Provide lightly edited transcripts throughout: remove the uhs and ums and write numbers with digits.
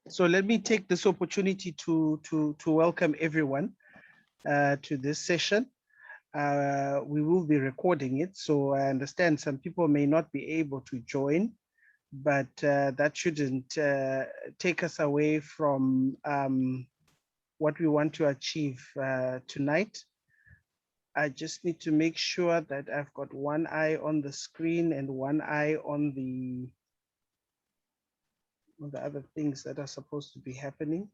So let me take this opportunity to welcome everyone to this session. We will be recording it, so I understand some people may not be able to join, but that shouldn't take us away from what we want to achieve tonight. I just need to make sure that I've got one eye on the screen and one eye on the other things that are supposed to be happening.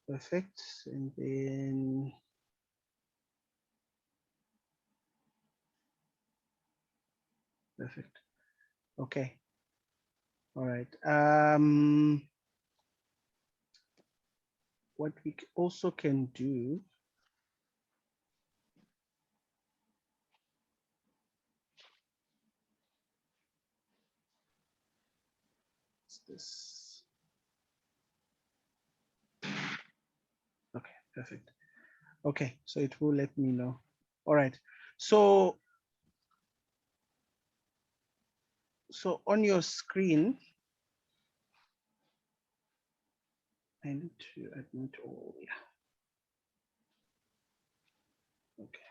Perfect. And then perfect. Okay. All right. What we also can do is this. Okay, perfect. Okay, so it will let me know. All right. So on your screen, I need to admit all. Yeah. Okay.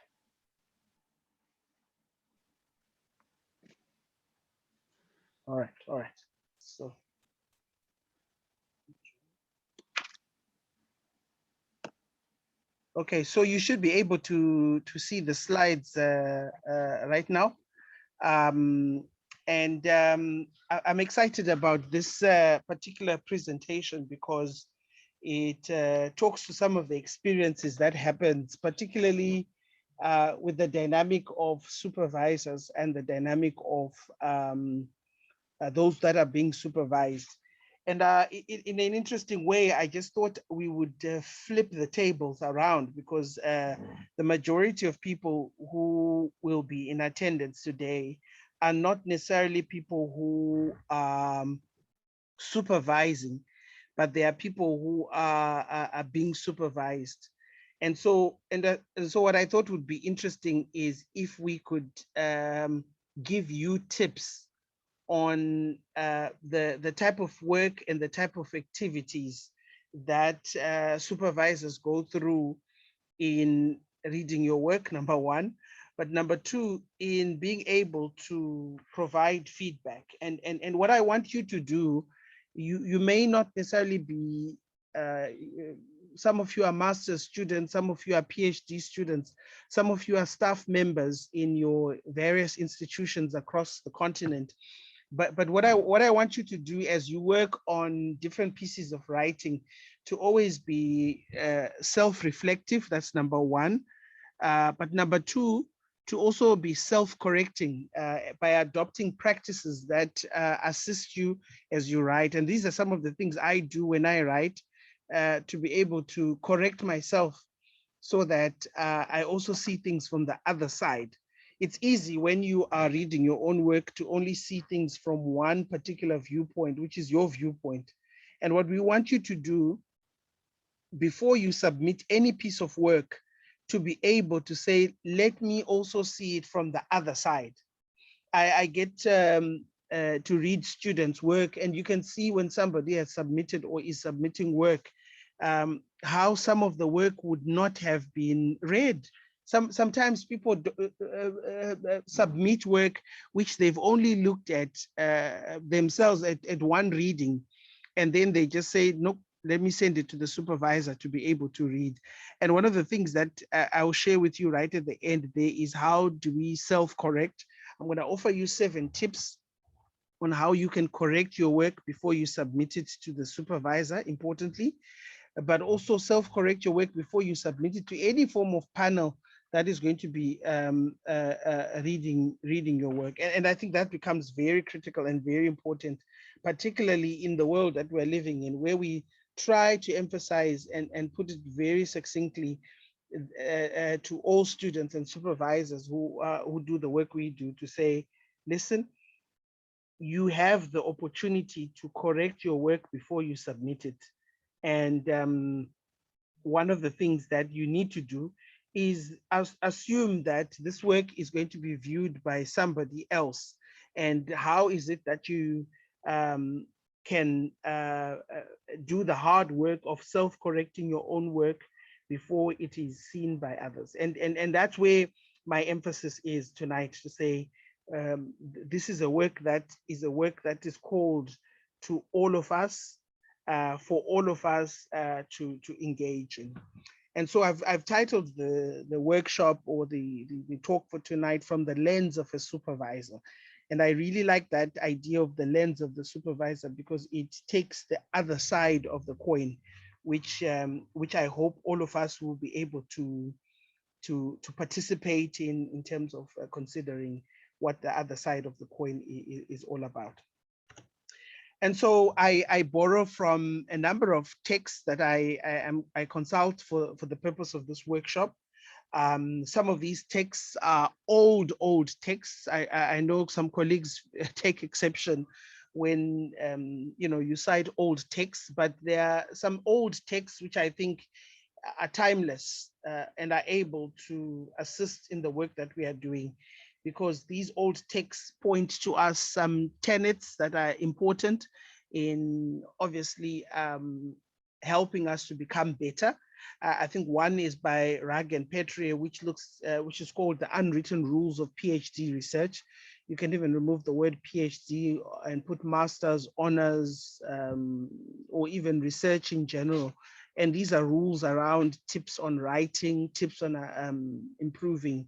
All right. All right. So okay, so you should be able to see the slides right now. And I'm excited about this particular presentation because it talks to some of the experiences that happens, particularly with the dynamic of supervisors and the dynamic of those that are being supervised. And in an interesting way, I just thought we would flip the tables around because the majority of people who will be in attendance today are not necessarily people who are supervising, but there are people who are being supervised. And so, and so what I thought would be interesting is if we could give you tips on the type of work and the type of activities that supervisors go through in reading your work, number one, but number two, in being able to provide feedback. And what I want you to do, you may not necessarily be, some of you are master's students, some of you are PhD students, some of you are staff members in your various institutions across the continent. But what I want you to do as you work on different pieces of writing, to always be self-reflective. That's number one. But number two, to also be self-correcting by adopting practices that assist you as you write. And these are some of the things I do when I write to be able to correct myself so that I also see things from the other side. It's easy when you are reading your own work to only see things from one particular viewpoint, which is your viewpoint. And what we want you to do before you submit any piece of work, to be able to say, let me also see it from the other side. I get to read students' work, and you can see when somebody has submitted or is submitting work, how some of the work would not have been read. Sometimes people submit work which they've only looked at themselves at one reading, and then they just say, nope, let me send it to the supervisor to be able to read. And one of the things that I'll share with you right at the end there is how do we self-correct. I'm going to offer you 7 tips on how you can correct your work before you submit it to the supervisor, importantly, but also self-correct your work before you submit it to any form of panel that is going to be reading your work. And I think that becomes very critical and very important, particularly in the world that we're living in, where we try to emphasize and put it very succinctly to all students and supervisors who do the work we do, to say, listen, you have the opportunity to correct your work before you submit it. And one of the things that you need to do is assume that this work is going to be viewed by somebody else. And how is it that you can do the hard work of self-correcting your own work before it is seen by others. And that's where my emphasis is tonight, to say this is a work that is called to all of us, for all of us to engage in. And so I've titled the workshop, or the talk for tonight, From the Lens of a Supervisor. And I really like that idea of the lens of the supervisor, because it takes the other side of the coin, which I hope all of us will be able to participate in terms of considering what the other side of the coin is all about. And so I borrow from a number of texts that I consult for the purpose of this workshop. Some of these texts are old texts. I know some colleagues take exception when you cite old texts, but there are some old texts which I think are timeless and are able to assist in the work that we are doing, because these old texts point to us some tenets that are important in obviously helping us to become better. I think one is by Rugg and Petrie, which is called The Unwritten Rules of PhD Research. You can even remove the word PhD and put master's, honors, or even research in general. And these are rules around tips on writing, tips on improving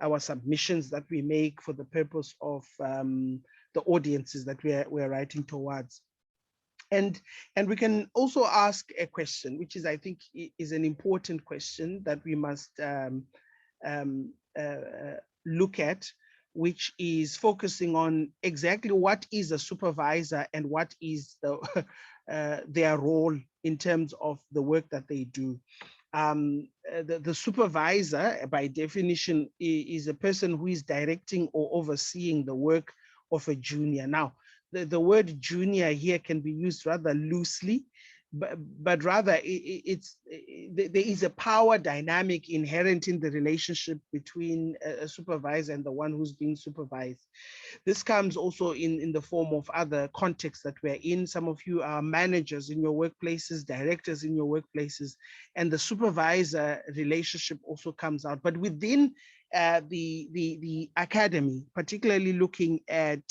our submissions that we make for the purpose of the audiences that we're writing towards. And we can also ask a question, which is, I think, is an important question that we must look at, which is focusing on exactly what is a supervisor and what is their role in terms of the work that they do. The supervisor, by definition, is a person who is directing or overseeing the work of a junior. Now, the word junior here can be used rather loosely, but rather there is a power dynamic inherent in the relationship between a supervisor and the one who's being supervised. This comes also in the form of other contexts that we're in. Some of you are managers in your workplaces, directors in your workplaces, and the supervisor relationship also comes out. But within the academy, particularly looking at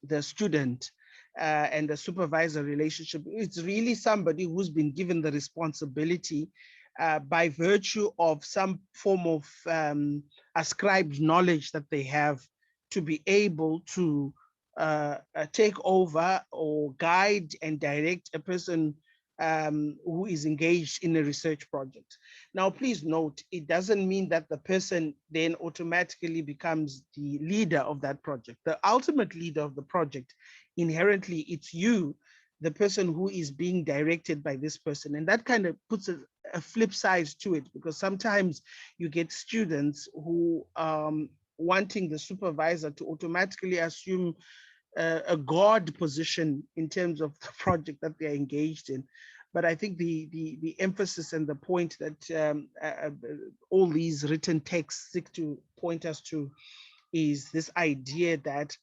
the student and the supervisor relationship, it's really somebody who's been given the responsibility by virtue of some form of ascribed knowledge that they have, to be able to take over or guide and direct a person who is engaged in a research project. Now, please note, it doesn't mean that the person then automatically becomes the leader of that project. The ultimate leader of the project, inherently, it's you, the person who is being directed by this person. And that kind of puts a flip side to it, because sometimes you get students who wanting the supervisor to automatically assume a God position in terms of the project that they're engaged in. But I think the emphasis and the point that all these written texts seek to point us to is this idea that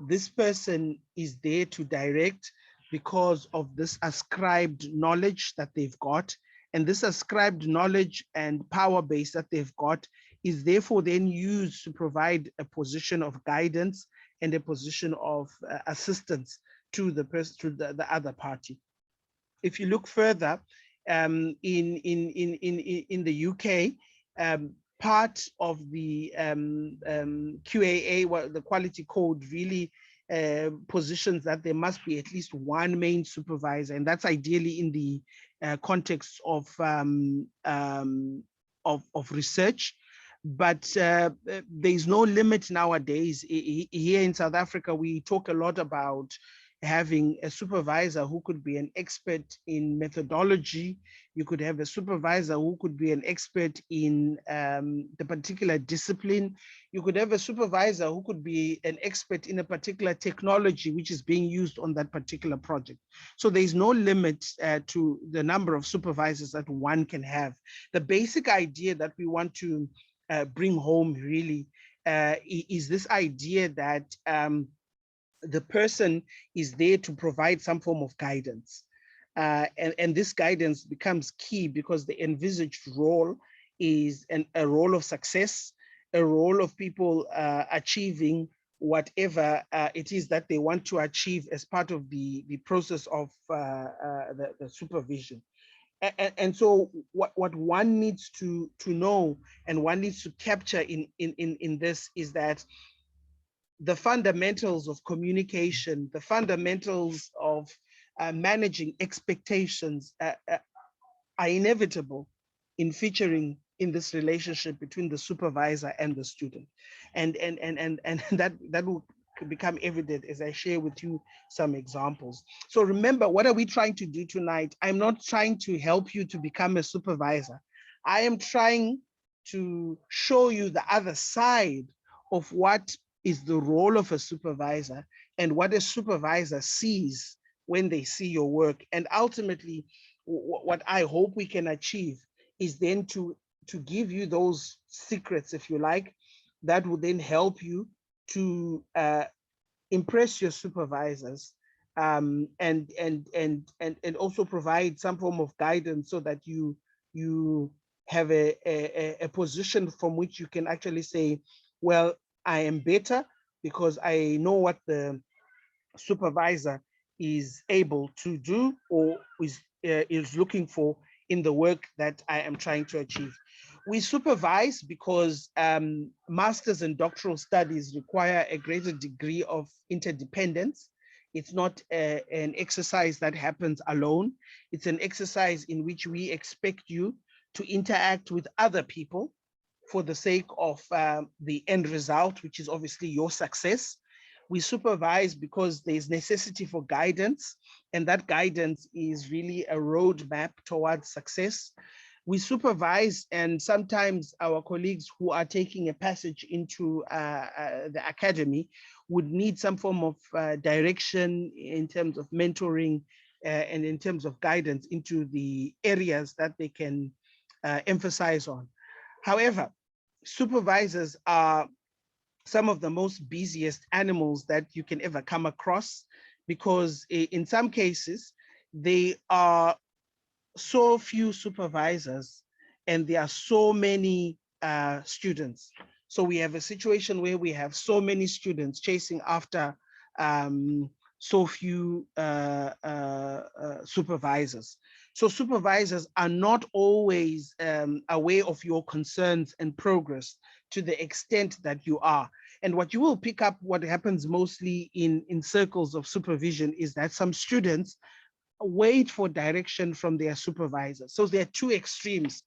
this person is there to direct because of this ascribed knowledge that they've got. And this ascribed knowledge and power base that they've got is therefore then used to provide a position of guidance and a position of assistance to the person, to the other party. If you look further, in the UK, part of the QAA, the quality code, really positions that there must be at least one main supervisor, and that's ideally in the context of research. But there's no limit nowadays. Here in South Africa, we talk a lot about having a supervisor who could be an expert in methodology. You could have a supervisor who could be an expert in the particular discipline. You could have a supervisor who could be an expert in a particular technology which is being used on that particular project. So there's no limit to the number of supervisors that one can have. The basic idea that we want to bring home really is this idea that the person is there to provide some form of guidance. And this guidance becomes key because the envisaged role is a role of success, a role of people achieving whatever it is that they want to achieve as part of the process of the supervision. And so what one needs to know and one needs to capture in this is that the fundamentals of communication, the fundamentals of managing expectations are inevitable in featuring in this relationship between the supervisor and the student. And that will become evident as I share with you some examples. So remember, what are we trying to do tonight? I'm not trying to help you to become a supervisor. I am trying to show you the other side of what is the role of a supervisor and what a supervisor sees when they see your work. And ultimately, what I hope we can achieve is then to give you those secrets, if you like, that will then help you to impress your supervisors, and also provide some form of guidance so that you have a position from which you can actually say, well, I am better because I know what the supervisor is able to do or is looking for in the work that I am trying to achieve. We supervise because master's and doctoral studies require a greater degree of interdependence. It's not an exercise that happens alone. It's an exercise in which we expect you to interact with other people for the sake of the end result, which is obviously your success. We supervise because there's necessity for guidance, and that guidance is really a roadmap towards success. We supervise, and sometimes our colleagues who are taking a passage into the academy would need some form of direction in terms of mentoring and in terms of guidance into the areas that they can emphasize on. However, supervisors are some of the most busiest animals that you can ever come across, because in some cases, they are so few supervisors and there are so many students. So we have a situation where we have so many students chasing after so few supervisors. So supervisors are not always aware of your concerns and progress to the extent that you are. And what you will pick up, what happens mostly in circles of supervision, is that some students wait for direction from their supervisor. So there are two extremes.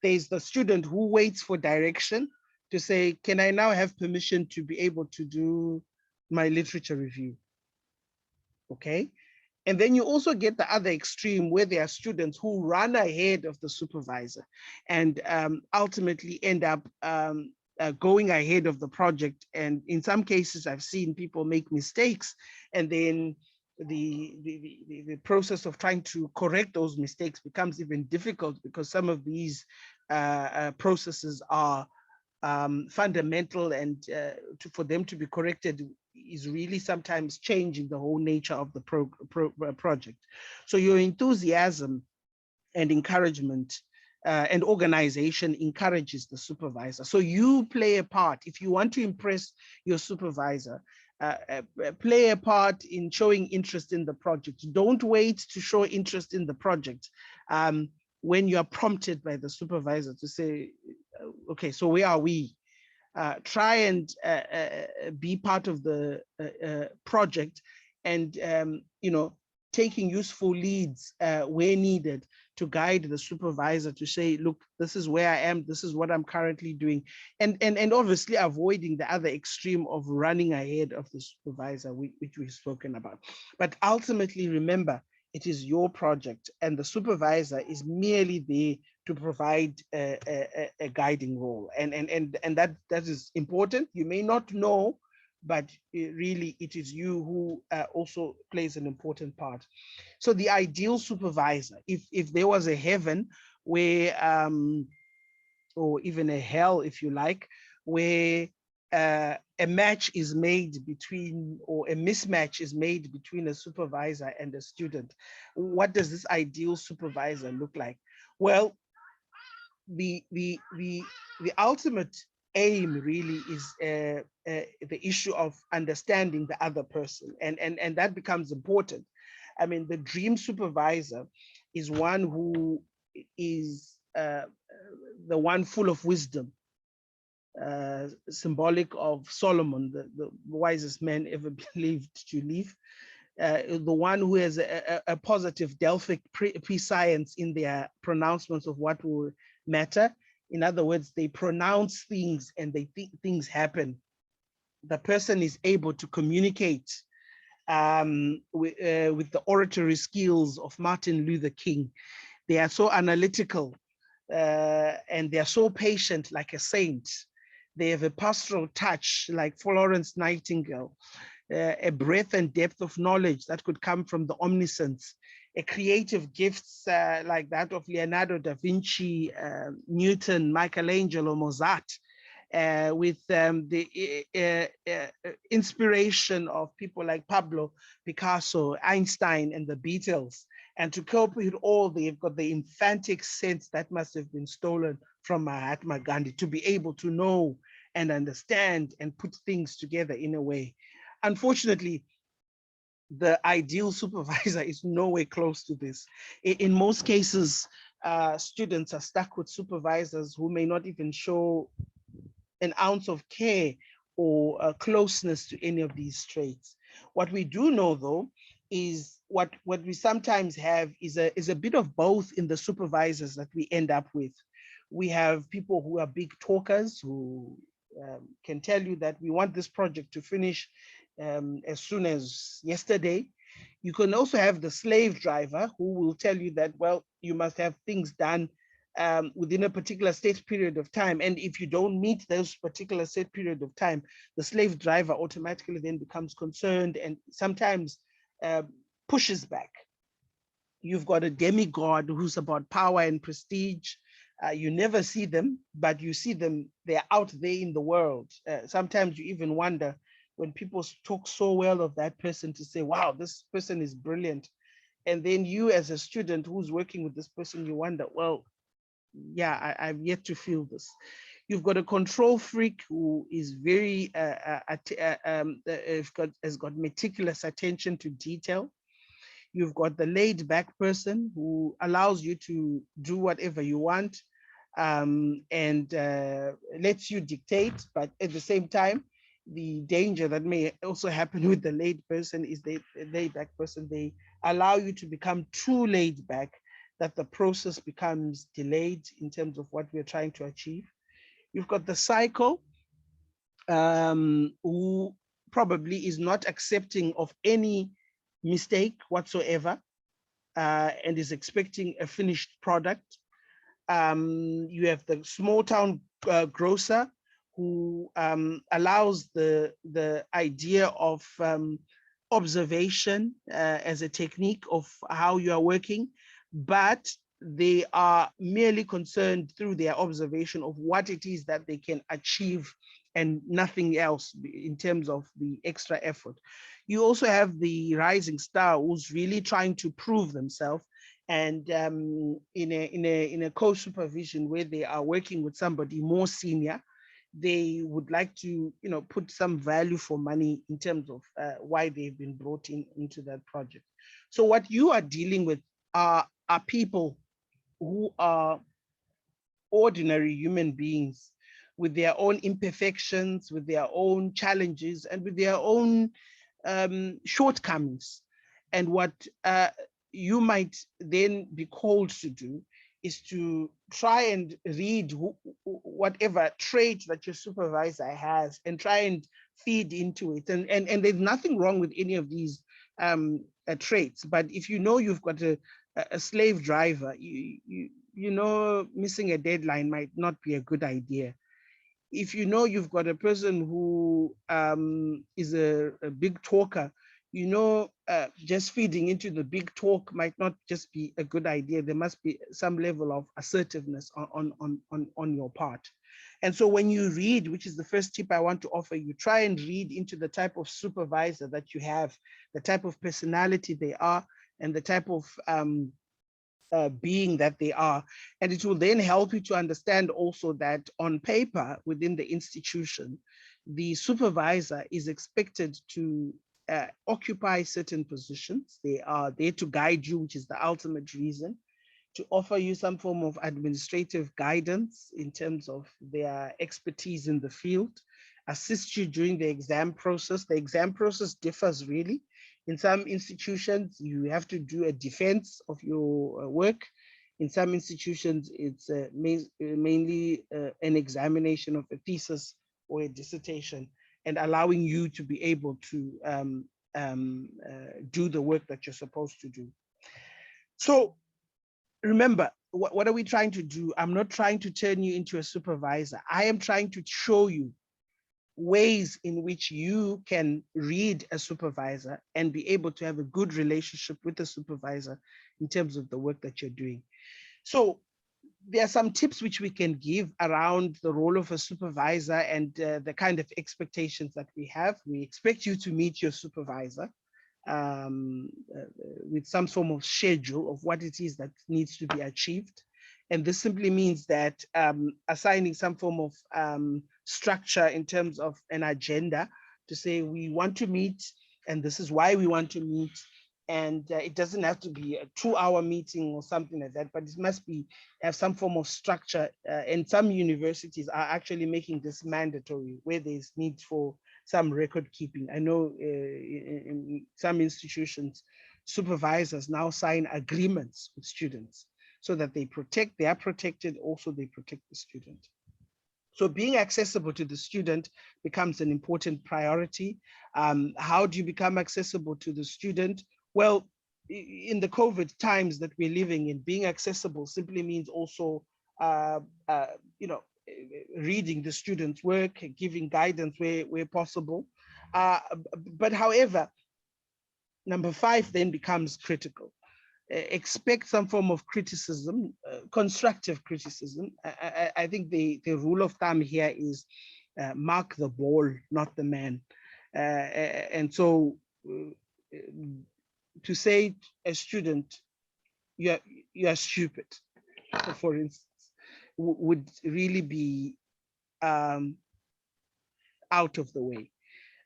There's the student who waits for direction to say, can I now have permission to be able to do my literature review? Okay. And then you also get the other extreme where there are students who run ahead of the supervisor and ultimately end up going ahead of the project. And in some cases, I've seen people make mistakes, and then the process of trying to correct those mistakes becomes even difficult because some of these processes are fundamental, and for them to be corrected is really sometimes changing the whole nature of the project. So your enthusiasm and encouragement and organization encourages the supervisor. So you play a part. If you want to impress your supervisor, play a part in showing interest in the project. Don't wait to show interest in the project when you are prompted by the supervisor to say, okay, so where are we? Try and be part of the project, and taking useful leads where needed to guide the supervisor to say, look, this is where I am, this is what I'm currently doing, and obviously avoiding the other extreme of running ahead of the supervisor, which we've spoken about. But ultimately, remember, it is your project, and the supervisor is merely there to provide a guiding role, and that is important. You may not know, but really it is you who also plays an important part. So the ideal supervisor, if there was a heaven where or even a hell, if you like, where a match is made between, or a mismatch is made between a supervisor and a student. What does this ideal supervisor look like? Well, the ultimate aim really is the issue of understanding the other person, and that becomes important. I mean, the dream supervisor is one who is the one full of wisdom, symbolic of Solomon, the wisest man ever believed to live. The one who has a positive Delphic prescience in their pronouncements of what will matter. In other words, they pronounce things and they think things happen. The person is able to communicate with the oratory skills of Martin Luther King. They are so analytical and they are so patient, like a saint. They have a pastoral touch like Florence Nightingale, a breadth and depth of knowledge that could come from the omniscience, a creative gifts like that of Leonardo da Vinci, Newton, Michelangelo, Mozart, with the inspiration of people like Pablo Picasso, Einstein, and the Beatles. And to cope with all, they've got the emphatic sense that must have been stolen from Mahatma Gandhi, to be able to know and understand and put things together in a way. Unfortunately, the ideal supervisor is nowhere close to this. In most cases, students are stuck with supervisors who may not even show an ounce of care or closeness to any of these traits. What we do know, though, is what we sometimes have is a bit of both in the supervisors that we end up with. We have people who are big talkers who can tell you that we want this project to finish as soon as yesterday. You can also have the slave driver who will tell you that, well, you must have things done within a particular set period of time. And if you don't meet those particular set period of time, the slave driver automatically then becomes concerned and sometimes pushes back. You've got a demigod who's about power and prestige. You never see them, but you see them, they're out there in the world. Sometimes you even wonder when people talk so well of that person to say, wow, this person is brilliant. And then you as a student who's working with this person, you wonder, well, yeah, I've yet to feel this. You've got a control freak who is very, has got meticulous attention to detail. You've got the laid back person who allows you to do whatever you want and lets you dictate, but at the same time, the danger that may also happen with the laid person is the laid back person, they allow you to become too laid back, that the process becomes delayed in terms of what we're trying to achieve. You've got the psycho, who probably is not accepting of any mistake whatsoever and is expecting a finished product. You have the small town grocer who allows the idea of observation as a technique of how you are working, but they are merely concerned through their observation of what it is that they can achieve and nothing else in terms of the extra effort. You also have the rising star who's really trying to prove themselves, and in a co-supervision where they are working with somebody more senior, they would like to, put some value for money in terms of why they've been brought into that project. So what you are dealing with are people who are ordinary human beings with their own imperfections, with their own challenges, and with their own shortcomings. And what you might then be called to do is to try and read whatever trait that your supervisor has and try and feed into it. And there's nothing wrong with any of these traits, but if you know you've got a slave driver, you know missing a deadline might not be a good idea. If you know you've got a person who is a big talker, just feeding into the big talk might not just be a good idea. There must be some level of assertiveness on your part. And so when you read, which is the first tip I want to offer you, try and read into the type of supervisor that you have, the type of personality they are, and the type of being that they are. And it will then help you to understand also that on paper within the institution, the supervisor is expected to occupy certain positions. They are there to guide you, which is the ultimate reason, to offer you some form of administrative guidance in terms of their expertise in the field, assist you during the exam process. The exam process differs really. In some institutions, you have to do a defense of your work. In some institutions, it's mainly an examination of a thesis or a dissertation, and allowing you to be able to do the work that you're supposed to do. So remember, what are we trying to do? I'm not trying to turn you into a supervisor. I am trying to show you ways in which you can read a supervisor and be able to have a good relationship with the supervisor in terms of the work that you're doing. So there are some tips which we can give around the role of a supervisor and the kind of expectations that we have. We expect you to meet your supervisor with some form of schedule of what it is that needs to be achieved. And this simply means that assigning some form of structure in terms of an agenda to say we want to meet and this is why we want to meet. And it doesn't have to be a 2-hour meeting or something like that, but it must be have some form of structure. And some universities are actually making this mandatory where there's need for some record keeping. I know in some institutions, supervisors now sign agreements with students so that they are protected, also they protect the student. So being accessible to the student becomes an important priority. How do you become accessible to the student? Well, in the COVID times that we're living in, being accessible simply means also, reading the student's work, giving guidance where possible. But however, number 5 then becomes critical. Expect some form of criticism, constructive criticism. I think the rule of thumb here is mark the ball, not the man. And so to say a student, you are stupid, for instance, would really be out of the way.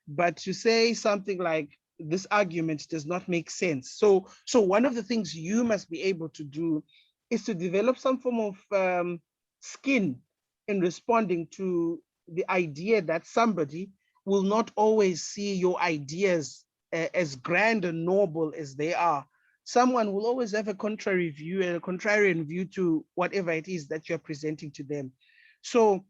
But to say something like, this argument does not make sense. So one of the things you must be able to do is to develop some form of skin in responding to the idea that somebody will not always see your ideas as grand and noble as they are. Someone will always have a contrary view and a contrarian view to whatever it is that you're presenting to them. So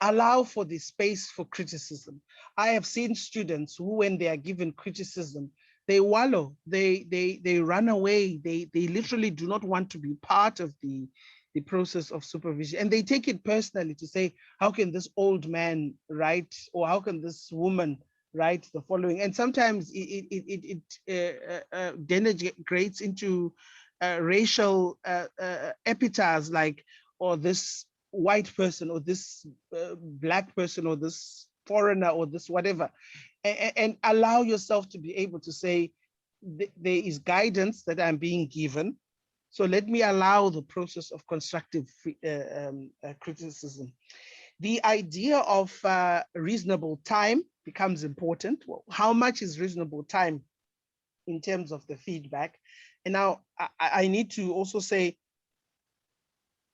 allow for the space for criticism. I have seen students who, when they are given criticism, they wallow, they run away, they literally do not want to be part of the process of supervision. And they take it personally to say, how can this old man write, or how can this woman write the following? And sometimes it denigrates into racial epithets like, or this white person, or this black person, or this foreigner, or this whatever, and allow yourself to be able to say, there is guidance that I'm being given. So let me allow the process of constructive criticism. The idea of reasonable time becomes important. Well, how much is reasonable time in terms of the feedback? And now I need to also say,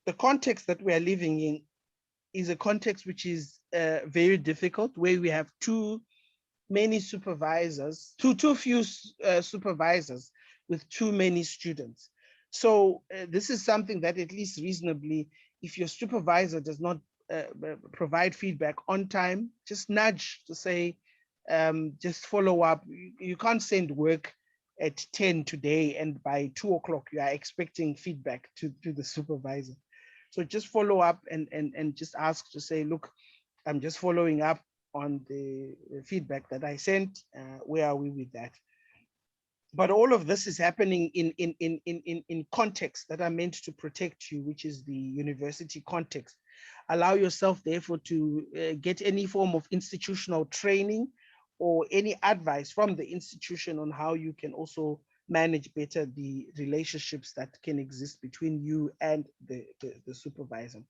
the context that we are living in is a context which is very difficult, where we have too many supervisors, too few supervisors with too many students. So this is something that, at least reasonably, if your supervisor does not provide feedback on time, just nudge to say, just follow up. You can't send work at 10 today and by 2 o'clock you are expecting feedback to the supervisor. So just follow up and just ask to say, look, I'm just following up on the feedback that I sent. Where are we with that? But all of this is happening in context that are meant to protect you, which is the university context. Allow yourself, therefore, to get any form of institutional training or any advice from the institution on how you can also manage better the relationships that can exist between you and the supervisor.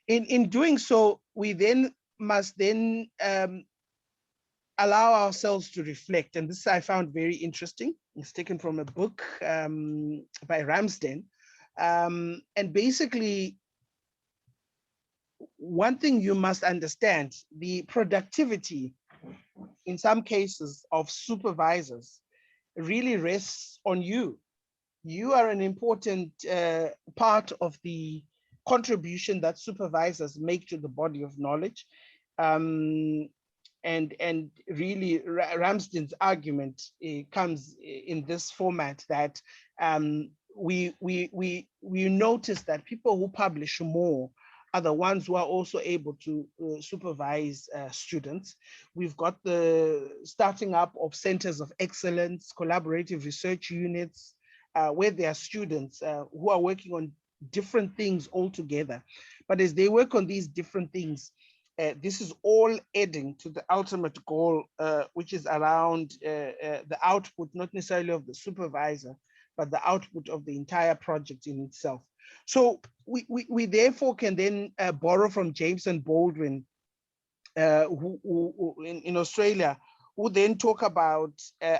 In doing so, we then must then allow ourselves to reflect. And this I found very interesting. It's taken from a book by Ramsden. And basically, one thing you must understand, the productivity in some cases of supervisors really rests on you. You are an important part of the contribution that supervisors make to the body of knowledge. And really Ramsden's argument comes in this format that we notice that people who publish more are the ones who are also able to supervise students. We've got the starting up of centers of excellence, collaborative research units, where there are students who are working on different things altogether. But as they work on these different things, this is all adding to the ultimate goal, which is around the output, not necessarily of the supervisor, but the output of the entire project in itself. So we therefore can then borrow from James and Baldwin, who in Australia, who then talk about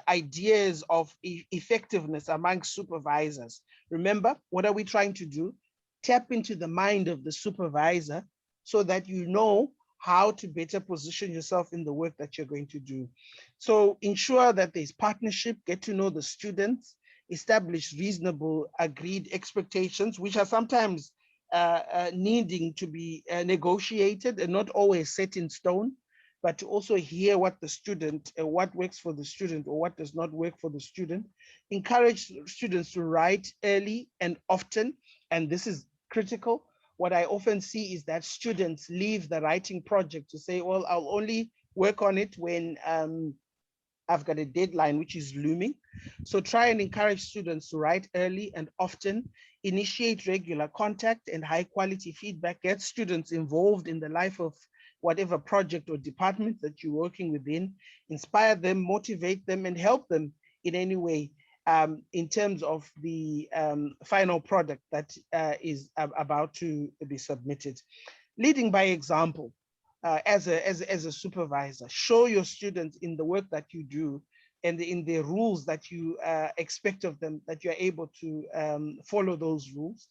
ideas of effectiveness among supervisors. Remember, what are we trying to do? Tap into the mind of the supervisor so that you know how to better position yourself in the work that you're going to do. So ensure that there's partnership, get to know the students, establish reasonable agreed expectations, which are sometimes needing to be negotiated and not always set in stone, but to also hear what the student, what works for the student or what does not work for the student. Encourage students to write early and often, and this is critical. What I often see is that students leave the writing project to say, well, I'll only work on it when I've got a deadline which is looming. So try and encourage students to write early and often, initiate regular contact and high quality feedback, get students involved in the life of whatever project or department that you're working within, inspire them, motivate them, and help them in any way in terms of the final product that is about to be submitted. Leading by example. As a supervisor, show your students in the work that you do and in the rules that you expect of them, that you're able to follow those rules.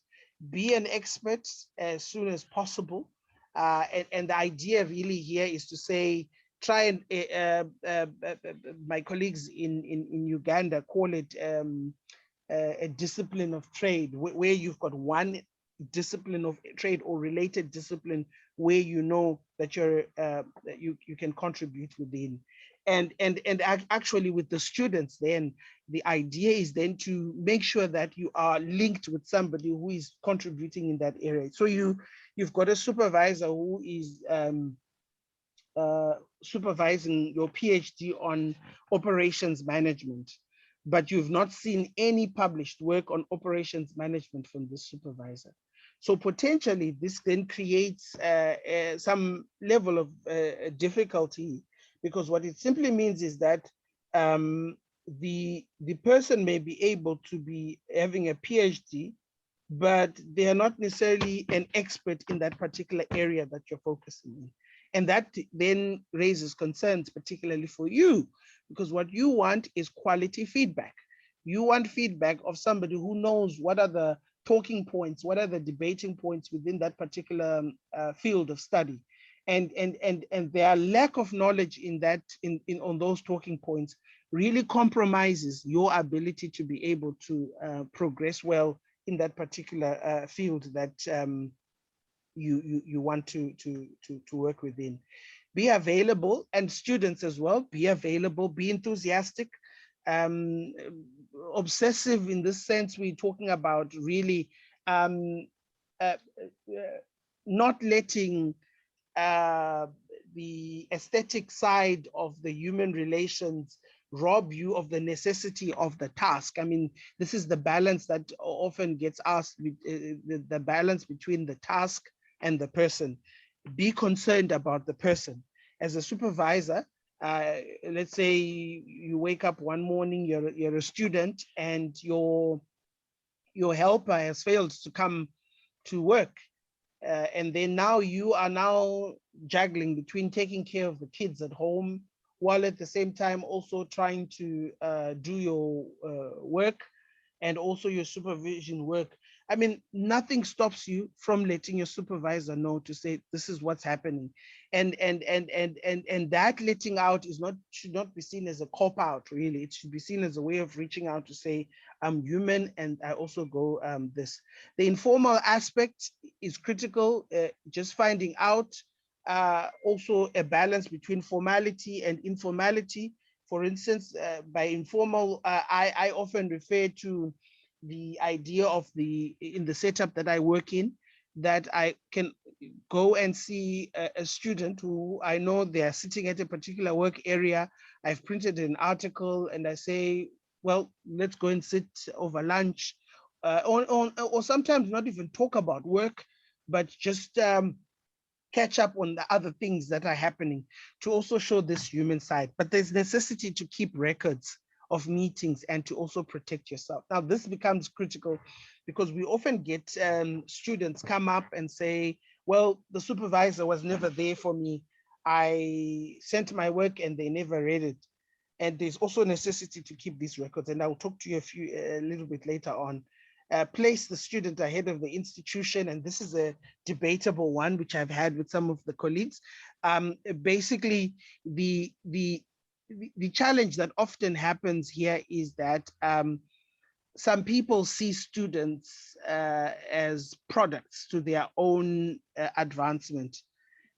Be an expert as soon as possible. And the idea really here is to say, try and, my colleagues in Uganda call it a discipline of trade, where you've got one discipline of trade or related discipline where you know that you can contribute within. And actually with the students, then the idea is then to make sure that you are linked with somebody who is contributing in that area. So you've got a supervisor who is supervising your PhD on operations management, but you've not seen any published work on operations management from this supervisor. So potentially this then creates some level of difficulty, because what it simply means is that the person may be able to be having a PhD, but they are not necessarily an expert in that particular area that you're focusing on. And that then raises concerns, particularly for you, because what you want is quality feedback. You want feedback of somebody who knows what are the talking points, what are the debating points within that particular field of study. And their lack of knowledge in that, on those talking points really compromises your ability to be able to progress well in that particular field that you want to work within. Be available, and students as well, be available, be enthusiastic, obsessive in this sense. We're talking about really not letting the aesthetic side of the human relations rob you of the necessity of the task. I mean, this is the balance that often gets asked, the balance between the task and the person. Be concerned about the person. As a supervisor, let's say you wake up one morning, you're a student, and your helper has failed to come to work. And then now you are now juggling between taking care of the kids at home, while at the same time also trying to do your work and also your supervision work. I mean, nothing stops you from letting your supervisor know to say, this is what's happening. And that letting out is not, should not be seen as a cop out, really. It should be seen as a way of reaching out to say, I'm human and I also go this. The informal aspect is critical, just finding out also a balance between formality and informality. For instance, by informal, I often refer to the idea of in the setup that I work in, that I can go and see a student who I know they are sitting at a particular work area. I've printed an article and I say, well, let's go and sit over lunch, or sometimes not even talk about work, but just catch up on the other things that are happening, to also show this human side. But there's necessity to keep records of meetings and to also protect yourself. Now, this becomes critical because we often get students come up and say, well, the supervisor was never there for me. I sent my work and they never read it. And there's also necessity to keep these records. And I'll talk to you a little bit later on. Place the student ahead of the institution. And this is a debatable one, which I've had with some of the colleagues. Basically, the challenge that often happens here is that some people see students as products to their own advancement.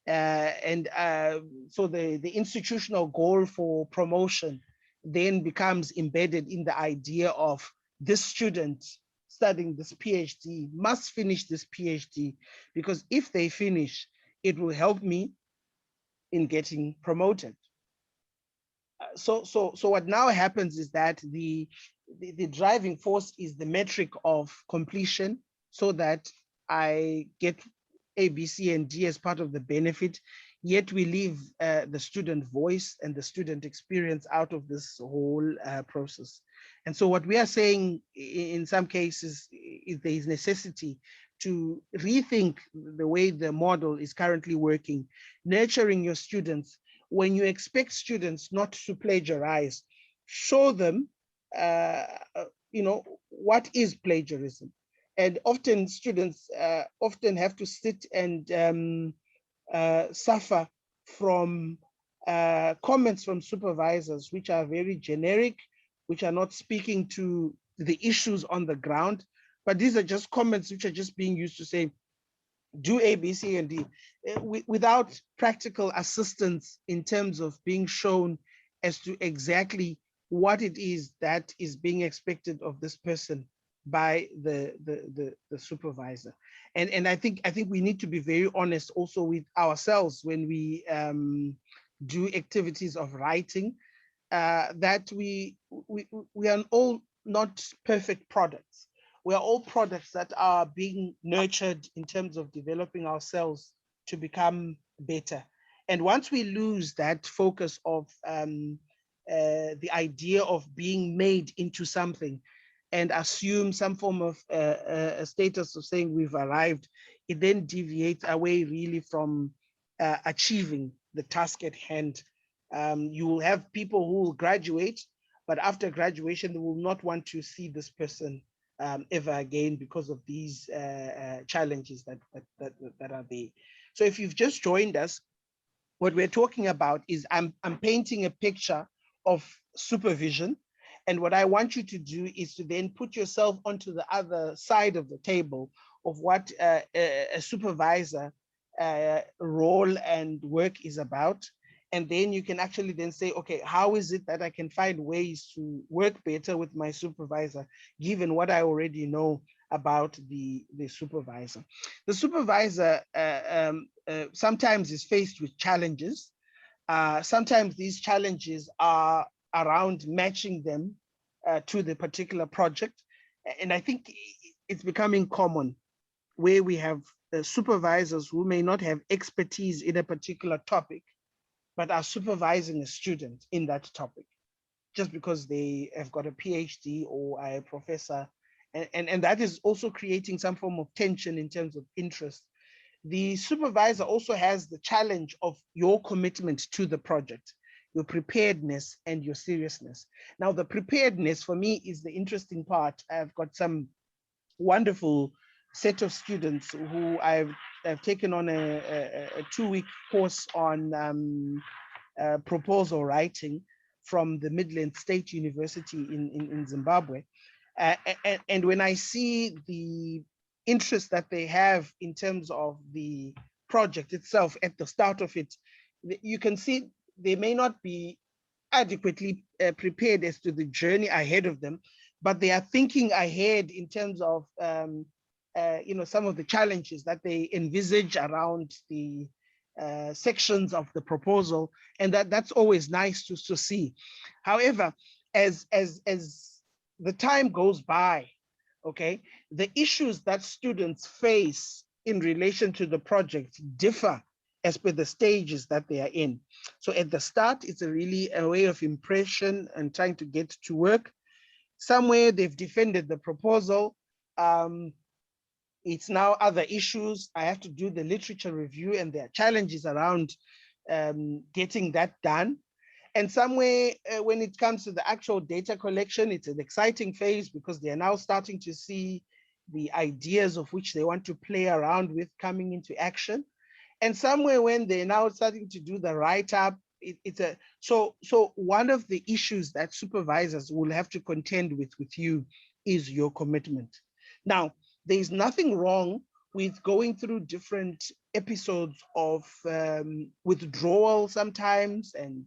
So the institutional goal for promotion then becomes embedded in the idea of this student studying this PhD must finish this PhD, because if they finish, it will help me in getting promoted. So what now happens is that the driving force is the metric of completion, so that I get A, B, C, and D as part of the benefit, yet we leave the student voice and the student experience out of this whole process. And so what we are saying in some cases is there is necessity to rethink the way the model is currently working, nurturing your students. When you expect students not to plagiarize, show them, what is plagiarism. And often students often have to sit and suffer from comments from supervisors, which are very generic, which are not speaking to the issues on the ground. But these are just comments which are just being used to say, do A, B, C, and D, without practical assistance in terms of being shown as to exactly what it is that is being expected of this person by the supervisor. And I think we need to be very honest also with ourselves when we do activities of writing, that we are all not perfect products. We are all products that are being nurtured in terms of developing ourselves to become better. And once we lose that focus of the idea of being made into something and assume some form of a status of saying we've arrived, it then deviates away really from achieving the task at hand. You will have people who will graduate, but after graduation, they will not want to see this person ever again because of these challenges that are there. So if you've just joined us, what we're talking about is I'm painting a picture of supervision. And what I want you to do is to then put yourself onto the other side of the table of what a supervisor role and work is about. And then you can actually then say, okay, how is it that I can find ways to work better with my supervisor, given what I already know about the supervisor? The supervisor sometimes is faced with challenges. Sometimes these challenges are around matching them to the particular project. And I think it's becoming common where we have supervisors who may not have expertise in a particular topic, but are supervising a student in that topic just because they have got a PhD or are a professor. And that is also creating some form of tension in terms of interest. The supervisor also has the challenge of your commitment to the project, your preparedness and your seriousness. Now, the preparedness for me is the interesting part. I've got some wonderful set of students who I've taken on a 2-week course on proposal writing from the Midland State University in Zimbabwe. And when I see the interest that they have in terms of the project itself at the start of it, you can see they may not be adequately prepared as to the journey ahead of them, but they are thinking ahead in terms of some of the challenges that they envisage around the sections of the proposal, and that's always nice to see. However, as the time goes by, okay, the issues that students face in relation to the project differ as per the stages that they are in. So at the start, it's really a way of impression and trying to get to work. Somewhere they've defended the proposal. It's now other issues. I have to do the literature review, and there are challenges around getting that done. And somewhere when it comes to the actual data collection, it's an exciting phase because they are now starting to see the ideas of which they want to play around with coming into action. And somewhere when they're now starting to do the write-up, so one of the issues that supervisors will have to contend with you is your commitment. Now, there's nothing wrong with going through different episodes of withdrawal sometimes and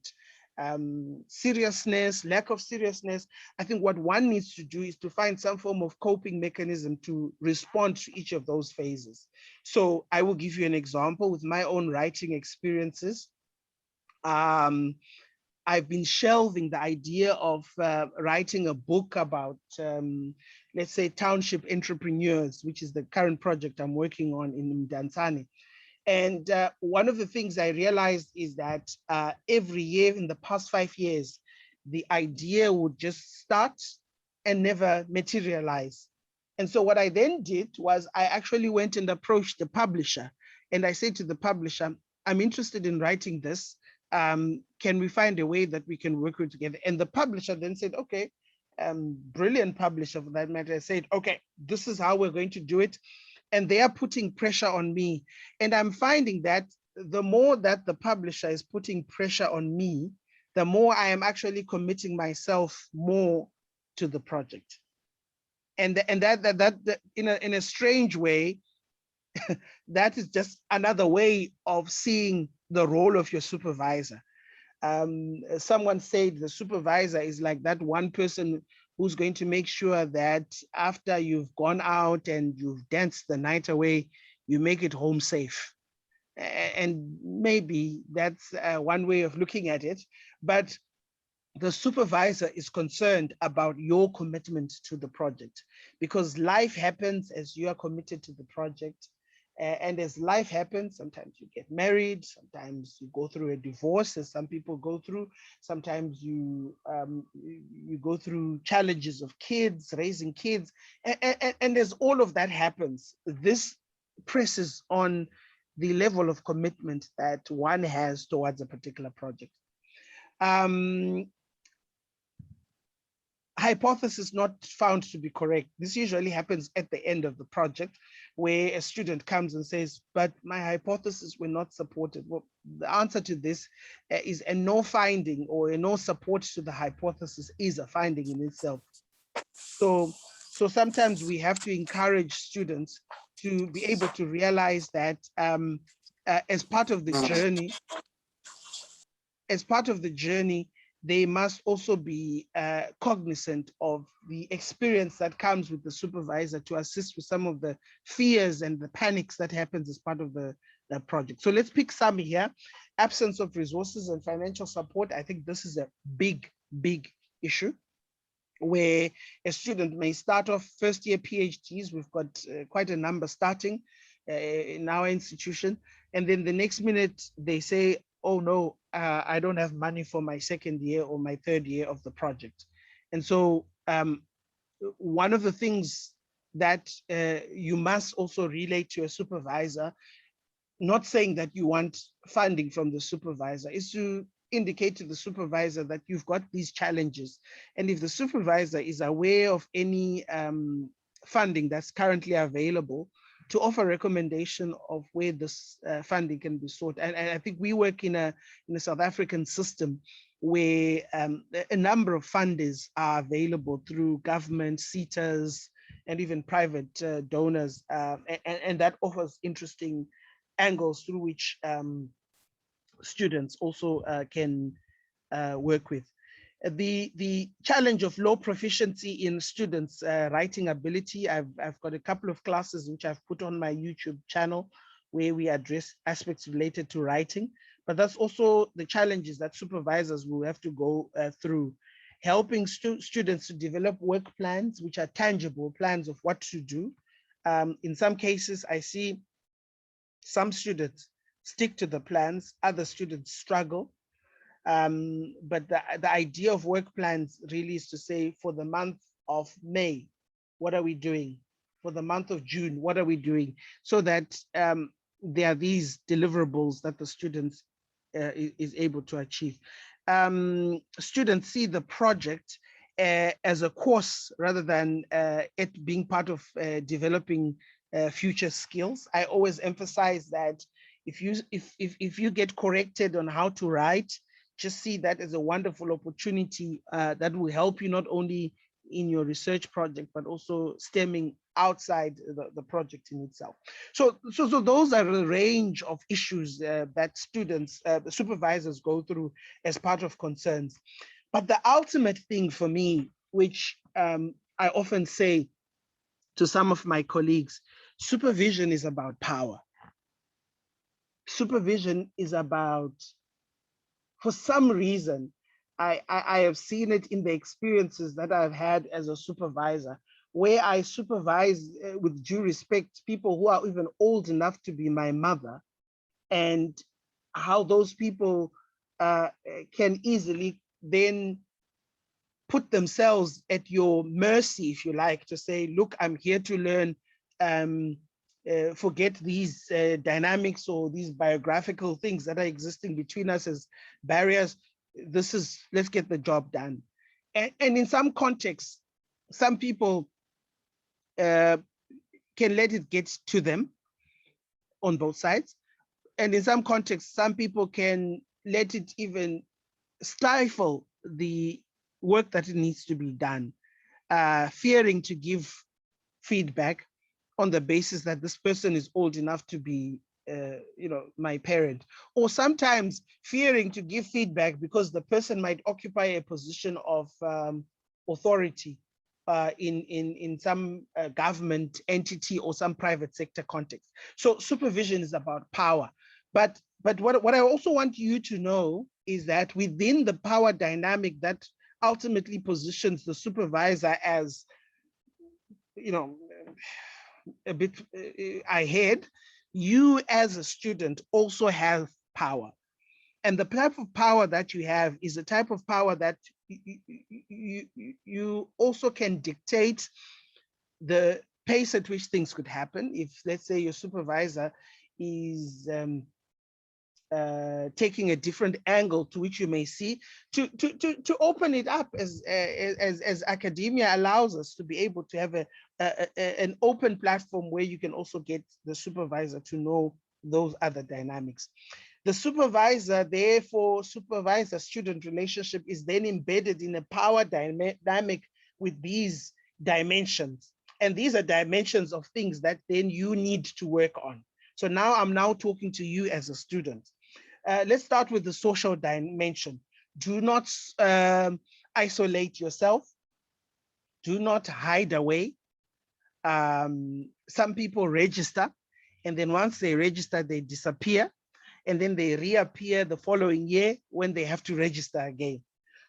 seriousness, lack of seriousness. I think what one needs to do is to find some form of coping mechanism to respond to each of those phases. So I will give you an example with my own writing experiences. I've been shelving the idea of writing a book about, let's say, township entrepreneurs, which is the current project I'm working on in Mdantsane. And one of the things I realized is that every year in the past 5 years, the idea would just start and never materialize. And so what I then did was I actually went and approached the publisher. And I said to the publisher, I'm interested in writing this. Can we find a way that we can work together? And the publisher then said, okay, brilliant publisher for that matter, said, okay, this is how we're going to do it. And they are putting pressure on me. And I'm finding that the more that the publisher is putting pressure on me, the more I am actually committing myself more to the project. And that in a strange way, that is just another way of seeing the role of your supervisor. Someone said the supervisor is like that one person who's going to make sure that after you've gone out and you've danced the night away, you make it home safe. And maybe that's one way of looking at it, but the supervisor is concerned about your commitment to the project, because life happens as you are committed to the project. And as life happens, sometimes you get married, sometimes you go through a divorce, as some people go through. Sometimes you go through challenges of kids, raising kids. And as all of that happens, this presses on the level of commitment that one has towards a particular project. Hypothesis not found to be correct. This usually happens at the end of the project, where a student comes and says, but my hypothesis were not supported. Well, the answer to this is a no finding or a no support to the hypothesis is a finding in itself. So sometimes we have to encourage students to be able to realize that as part of the journey, they must also be cognizant of the experience that comes with the supervisor to assist with some of the fears and the panics that happens as part of the project. So let's pick some here. absence of resources and financial support. I think this is a big, big issue, where a student may start off first year PhDs. We've got quite a number starting in our institution. And then the next minute they say, oh no, I don't have money for my second year or my third year of the project. And so one of the things that you must also relate to a supervisor, not saying that you want funding from the supervisor, is to indicate to the supervisor that you've got these challenges. And if the supervisor is aware of any funding that's currently available, to offer recommendation of where this funding can be sought. And I think we work in a South African system where a number of funders are available through government, SETAs, and even private donors. And that offers interesting angles through which students also can work with. The challenge of low proficiency in students' writing ability. I've got a couple of classes which I've put on my YouTube channel where we address aspects related to writing, but that's also the challenges that supervisors will have to go through, helping students to develop work plans, which are tangible plans of what to do. In some cases, I see some students stick to the plans, other students struggle. But the idea of work plans really is to say, for the month of May, what are we doing? For the month of June, what are we doing? So that there are these deliverables that the students is able to achieve. Students see the project as a course rather than it being part of developing future skills. I always emphasize that if you get corrected on how to write, just see that as a wonderful opportunity that will help you not only in your research project, but also stemming outside the project in itself. So those are a range of issues that students, the supervisors go through as part of concerns. But the ultimate thing for me, which I often say to some of my colleagues, supervision is about power. Supervision is about, for some reason, I have seen it in the experiences that I've had as a supervisor, where I supervise, with due respect, people who are even old enough to be my mother, and how those people can easily then put themselves at your mercy, if you like, to say, look, I'm here to learn, forget these dynamics or these biographical things that are existing between us as barriers. Let's get the job done. And in some contexts, some people can let it get to them on both sides. And in some contexts, some people can let it even stifle the work that it needs to be done, fearing to give feedback on the basis that this person is old enough to be, my parent, or sometimes fearing to give feedback because the person might occupy a position of authority in some government entity or some private sector context. So supervision is about power. But what I also want you to know is that within the power dynamic that ultimately positions the supervisor as, a bit ahead, you as a student also have power. And the type of power that you have is a type of power that you also can dictate the pace at which things could happen. If, let's say, your supervisor is taking a different angle to which you may see, to open it up as academia allows us to be able to have an open platform where you can also get the supervisor to know those other dynamics. The supervisor, therefore, supervisor-student relationship is then embedded in a power dynamic with these dimensions. And these are dimensions of things that then you need to work on. So now I'm talking to you as a student. Let's start with the social dimension. Do not isolate yourself. Do not hide away. Some people register, and then once they register, they disappear. and then they reappear the following year when they have to register again.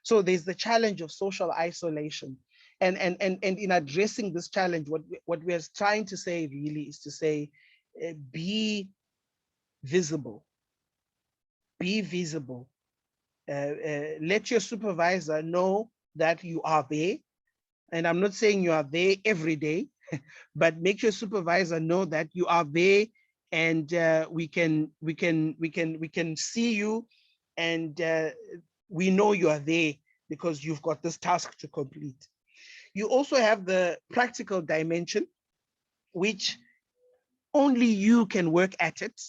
So there's the challenge of social isolation. And in addressing this challenge, what we are trying to say really is to say, be visible, be visible. Let your supervisor know that you are there. And I'm not saying you are there every day, but make your supervisor know that you are there, and we can see you, and we know you are there because you've got this task to complete. You also have the practical dimension, which only you can work at it,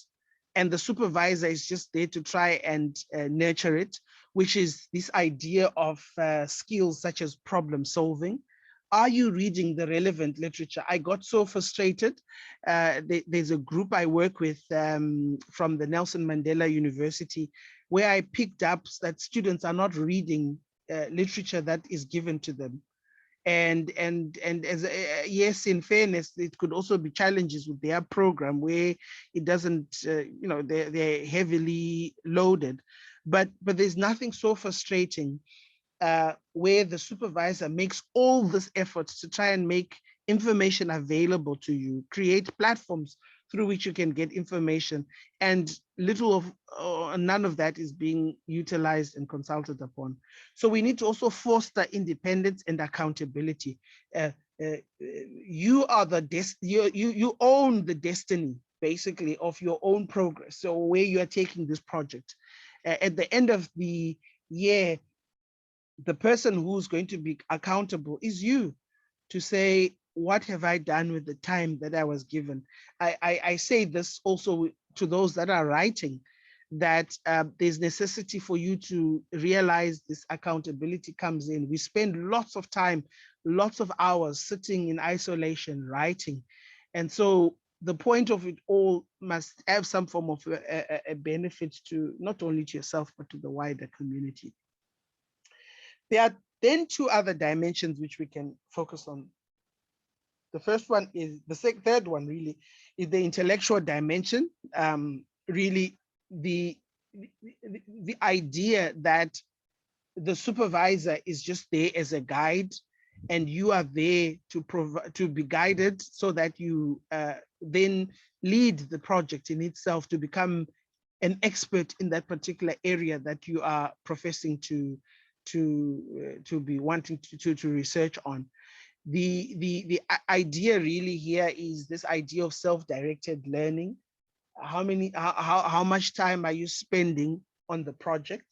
and the supervisor is just there to try and nurture it, which is this idea of skills such as problem solving. Are you reading the relevant literature? I got so frustrated. There's a group I work with from the Nelson Mandela University, where I picked up that students are not reading literature that is given to them. And as yes, in fairness, it could also be challenges with their program where it doesn't, they're heavily loaded, but there's nothing so frustrating where the supervisor makes all this effort to try and make information available to you, create platforms through which you can get information, and little of none of that is being utilized and consulted upon. So we need to also foster independence and accountability. You are you own the destiny basically of your own progress. So where you are taking this project, at the end of the year, the person who's going to be accountable is you, to say, what have I done with the time that I was given? I say this also to those that are writing, that there's necessity for you to realize this accountability comes in. We spend lots of time, lots of hours sitting in isolation, writing. And so the point of it all must have some form of a benefit to not only to yourself, but to the wider community. There are then two other dimensions which we can focus on. The first one is, third one really is the intellectual dimension. Really the idea that the supervisor is just there as a guide, and you are there to be guided so that you then lead the project in itself to become an expert in that particular area that you are professing to be wanting to research on. The idea really here is this idea of self-directed learning. How much time are you spending on the project?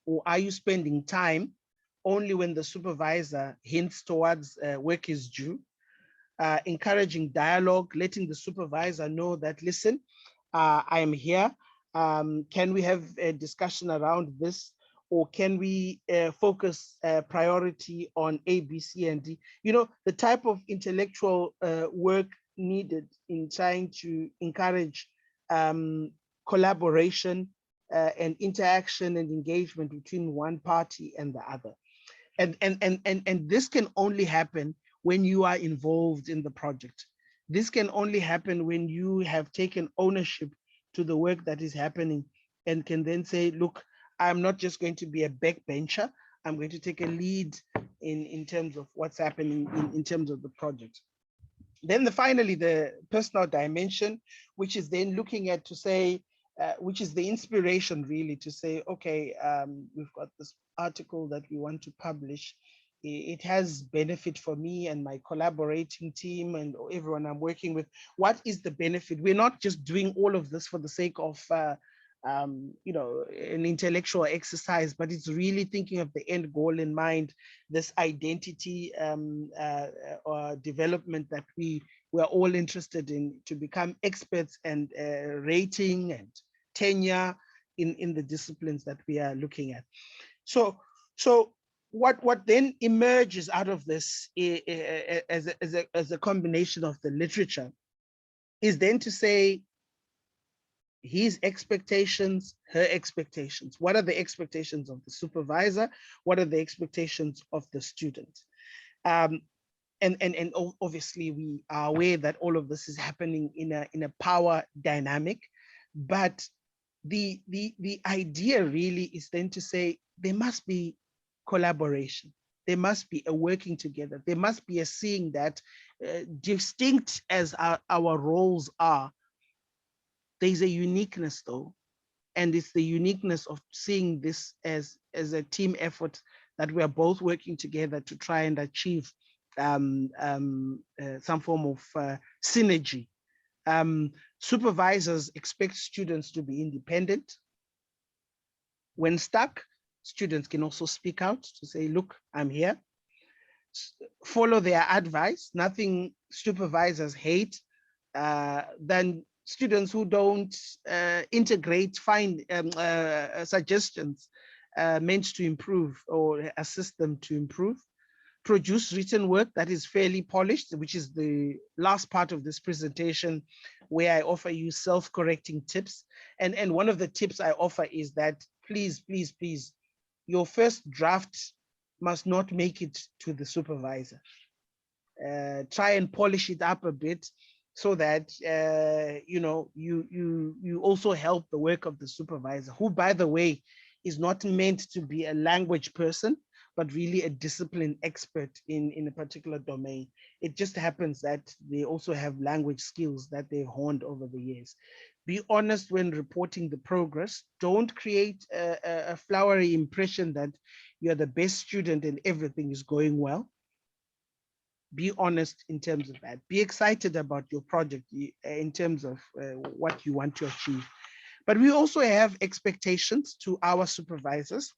Or are you spending time only when the supervisor hints towards work is due? Encouraging dialogue, letting the supervisor know that, listen, I am here. Can we have a discussion around this? Or can we focus priority on A, B, C, and D? You know, the type of intellectual work needed in trying to encourage collaboration and interaction and engagement between one party and the other. And this can only happen when you are involved in the project. This can only happen when you have taken ownership to the work that is happening and can then say, look, I'm not just going to be a backbencher. I'm going to take a lead in terms of what's happening in terms of the project. Then finally, the personal dimension, which is then looking at to say, which is the inspiration really to say, okay, we've got this article that we want to publish. It has benefit for me and my collaborating team and everyone I'm working with. What is the benefit? We're not just doing all of this for the sake of an intellectual exercise, but it's really thinking of the end goal in mind, this identity or development that we're all interested in, to become experts and rating and tenure in the disciplines that we are looking at. So what then emerges out of this as a combination of the literature is then to say, his expectations, her expectations. What are the expectations of the supervisor? What are the expectations of the student? And obviously we are aware that all of this is happening in a power dynamic. But the idea really is then to say there must be collaboration. There must be a working together. There must be a seeing that distinct as our roles are, there's a uniqueness though. And it's the uniqueness of seeing this as a team effort, that we are both working together to try and achieve some form of synergy. Supervisors expect students to be independent. When stuck, students can also speak out to say, look, I'm here. Follow their advice. Nothing supervisors hate than students who don't integrate, find suggestions meant to improve or assist them to improve. Produce written work that is fairly polished, which is the last part of this presentation, where I offer you self-correcting tips. And one of the tips I offer is that please, please, please, your first draft must not make it to the supervisor. Try and polish it up a bit so that you also help the work of the supervisor, who, by the way, is not meant to be a language person, but really a discipline expert in a particular domain. It just happens that they also have language skills that they've honed over the years. Be honest when reporting the progress. Don't create a flowery impression that you're the best student and everything is going well. Be honest in terms of that. Be excited about your project in terms of what you want to achieve. But we also have expectations to our supervisors.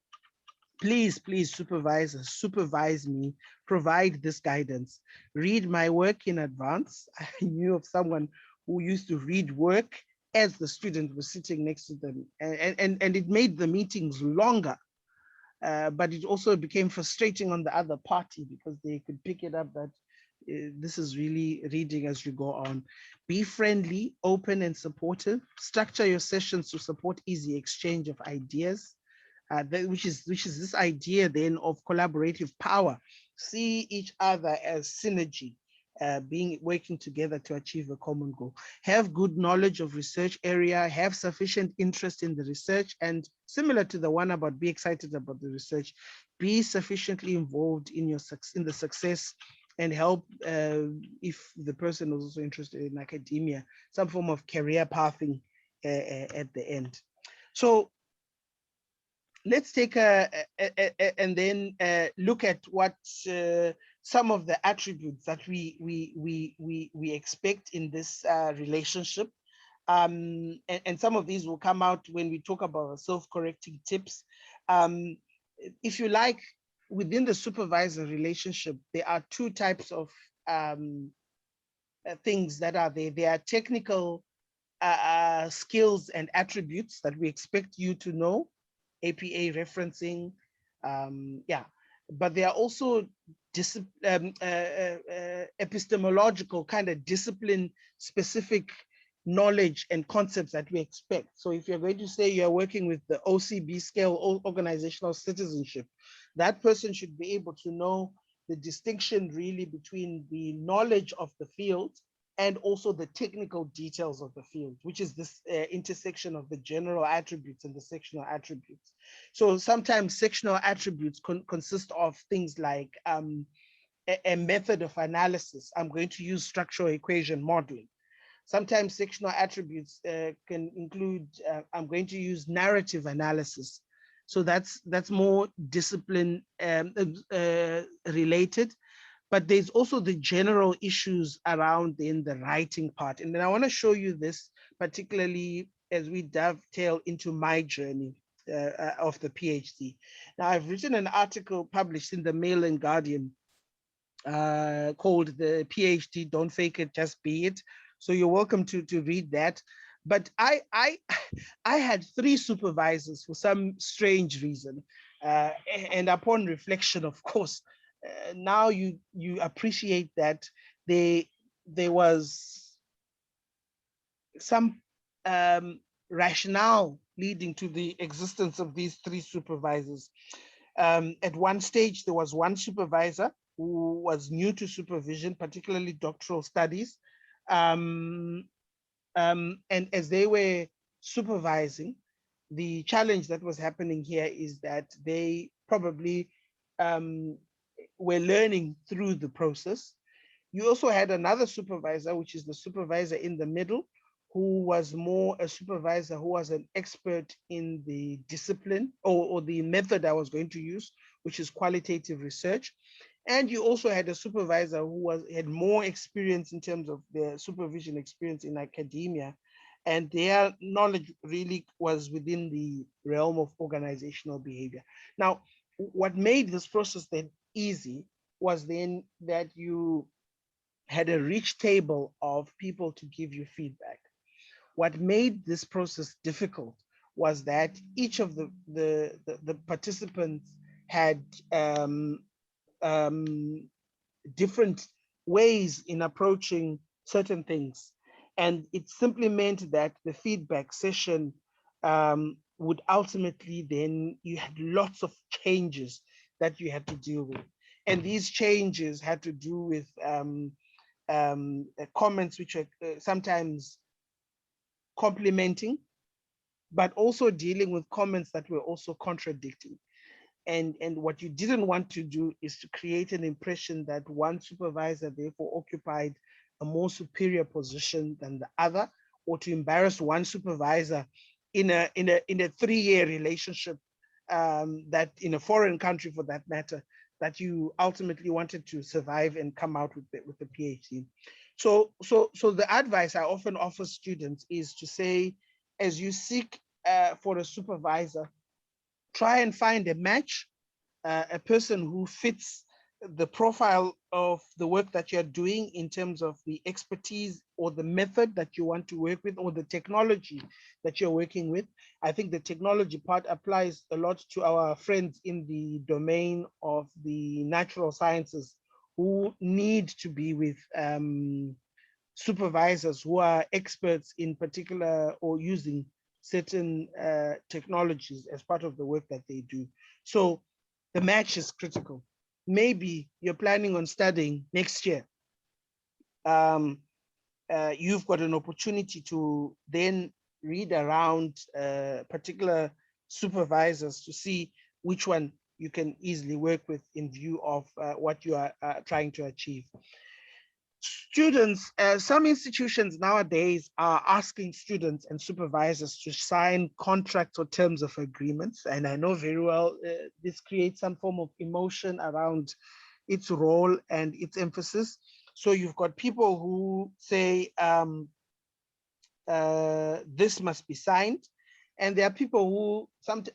Please, please, supervisors, supervise me, provide this guidance. Read my work in advance. I knew of someone who used to read work as the student was sitting next to them, and it made the meetings longer. But it also became frustrating on the other party because they could pick it up that this is really reading as you go on. Be friendly, open, and supportive. Structure your sessions to support easy exchange of ideas, which is this idea then of collaborative power. See each other as synergy, working together to achieve a common goal. Have good knowledge of research area, have sufficient interest in the research, and similar to the one about be excited about the research, be sufficiently involved in the success, and help if the person is also interested in academia, some form of career pathing at the end. So let's take and then look at what some of the attributes that we expect in this relationship. And some of these will come out when we talk about self-correcting tips. If you like, within the supervisor relationship, there are two types of things that are there. There are technical skills and attributes that we expect you to know, APA referencing, but there are also epistemological kind of discipline specific knowledge and concepts that we expect. So if you're going to say you're working with the OCB scale, organizational citizenship, that person should be able to know the distinction really between the knowledge of the field and also the technical details of the field, which is this intersection of the general attributes and the sectional attributes. So sometimes sectional attributes consist of things like a method of analysis. I'm going to use structural equation modeling. Sometimes sectional attributes can include, I'm going to use narrative analysis. So that's more discipline related. But there's also the general issues around in the writing part. And then I want to show you this, particularly as we dovetail into my journey of the PhD. Now, I've written an article published in the Mail and Guardian called The PhD, Don't Fake It, Just Be It. So you're welcome to read that. But I had 3 supervisors for some strange reason. And upon reflection, of course, now you appreciate that there was some rationale leading to the existence of these 3 supervisors. At one stage, there was one supervisor who was new to supervision, particularly doctoral studies. And as they were supervising. The challenge that was happening here is that they probably um, were learning through the process. You also had another supervisor, which is the supervisor in the middle, who was more a supervisor who was an expert in the discipline or the method I was going to use, which is qualitative research. And you also had a supervisor who had more experience in terms of their supervision experience in academia, and their knowledge really was within the realm of organizational behavior. Now, what made this process then easy was then that you had a rich table of people to give you feedback. What made this process difficult was that each of the participants had um, different ways in approaching certain things. And it simply meant that the feedback session would ultimately then, you had lots of changes that you had to deal with. And these changes had to do with comments which are sometimes complimenting, but also dealing with comments that were also contradicting. And what you didn't want to do is to create an impression that one supervisor therefore occupied a more superior position than the other, or to embarrass one supervisor in a 3-year relationship, that in a foreign country for that matter, that you ultimately wanted to survive and come out with the PhD. So the advice I often offer students is to say, as you seek for a supervisor, try and find a match, a person who fits the profile of the work that you're doing in terms of the expertise or the method that you want to work with, or the technology that you're working with. I think the technology part applies a lot to our friends in the domain of the natural sciences, who need to be with supervisors who are experts in particular or using certain technologies as part of the work that they do. So the match is critical. Maybe you're planning on studying next year. You've got an opportunity to then read around particular supervisors to see which one you can easily work with in view of what you are trying to achieve. Students, some institutions nowadays are asking students and supervisors to sign contracts or terms of agreements. And I know very well this creates some form of emotion around its role and its emphasis. So you've got people who say this must be signed, and there are people who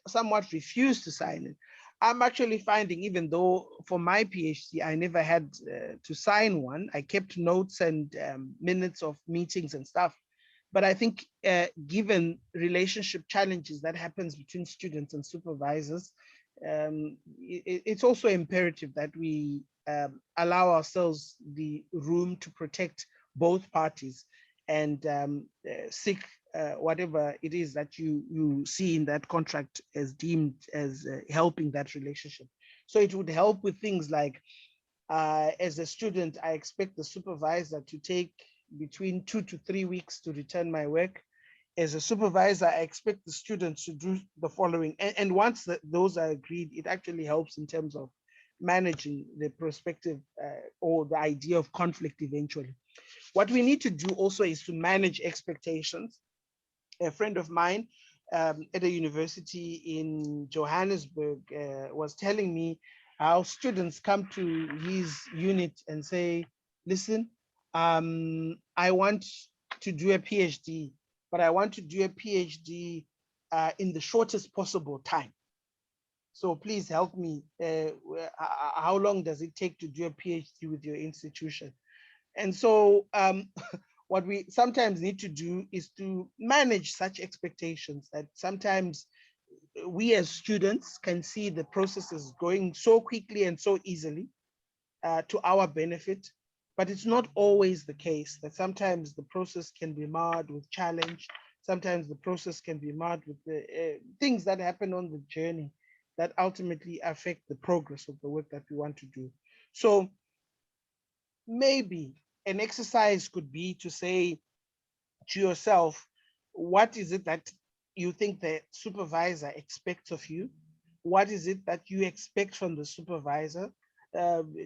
somewhat refuse to sign it. I'm actually finding, even though for my PhD, I never had to sign one, I kept notes and minutes of meetings and stuff. But I think given relationship challenges that happens between students and supervisors, it's also imperative that we allow ourselves the room to protect both parties and seek whatever it is that you see in that contract as deemed as helping that relationship. So it would help with things like, as a student, I expect the supervisor to take between 2 to 3 weeks to return my work. As a supervisor, I expect the students to do the following. And once those are agreed, it actually helps in terms of managing the perspective or the idea of conflict eventually. What we need to do also is to manage expectations. A friend of mine at a university in Johannesburg was telling me how students come to his unit and say, listen, I want to do a PhD, but I want to do a PhD in the shortest possible time. So please help me. How long does it take to do a PhD with your institution? And so what we sometimes need to do is to manage such expectations, that sometimes we as students can see the processes going so quickly and so easily to our benefit, but it's not always the case. That sometimes the process can be marred with challenge. Sometimes the process can be marred with the things that happen on the journey that ultimately affect the progress of the work that we want to do. So maybe an exercise could be to say to yourself, What is it that you think the supervisor expects of you? What is it that you expect from the supervisor?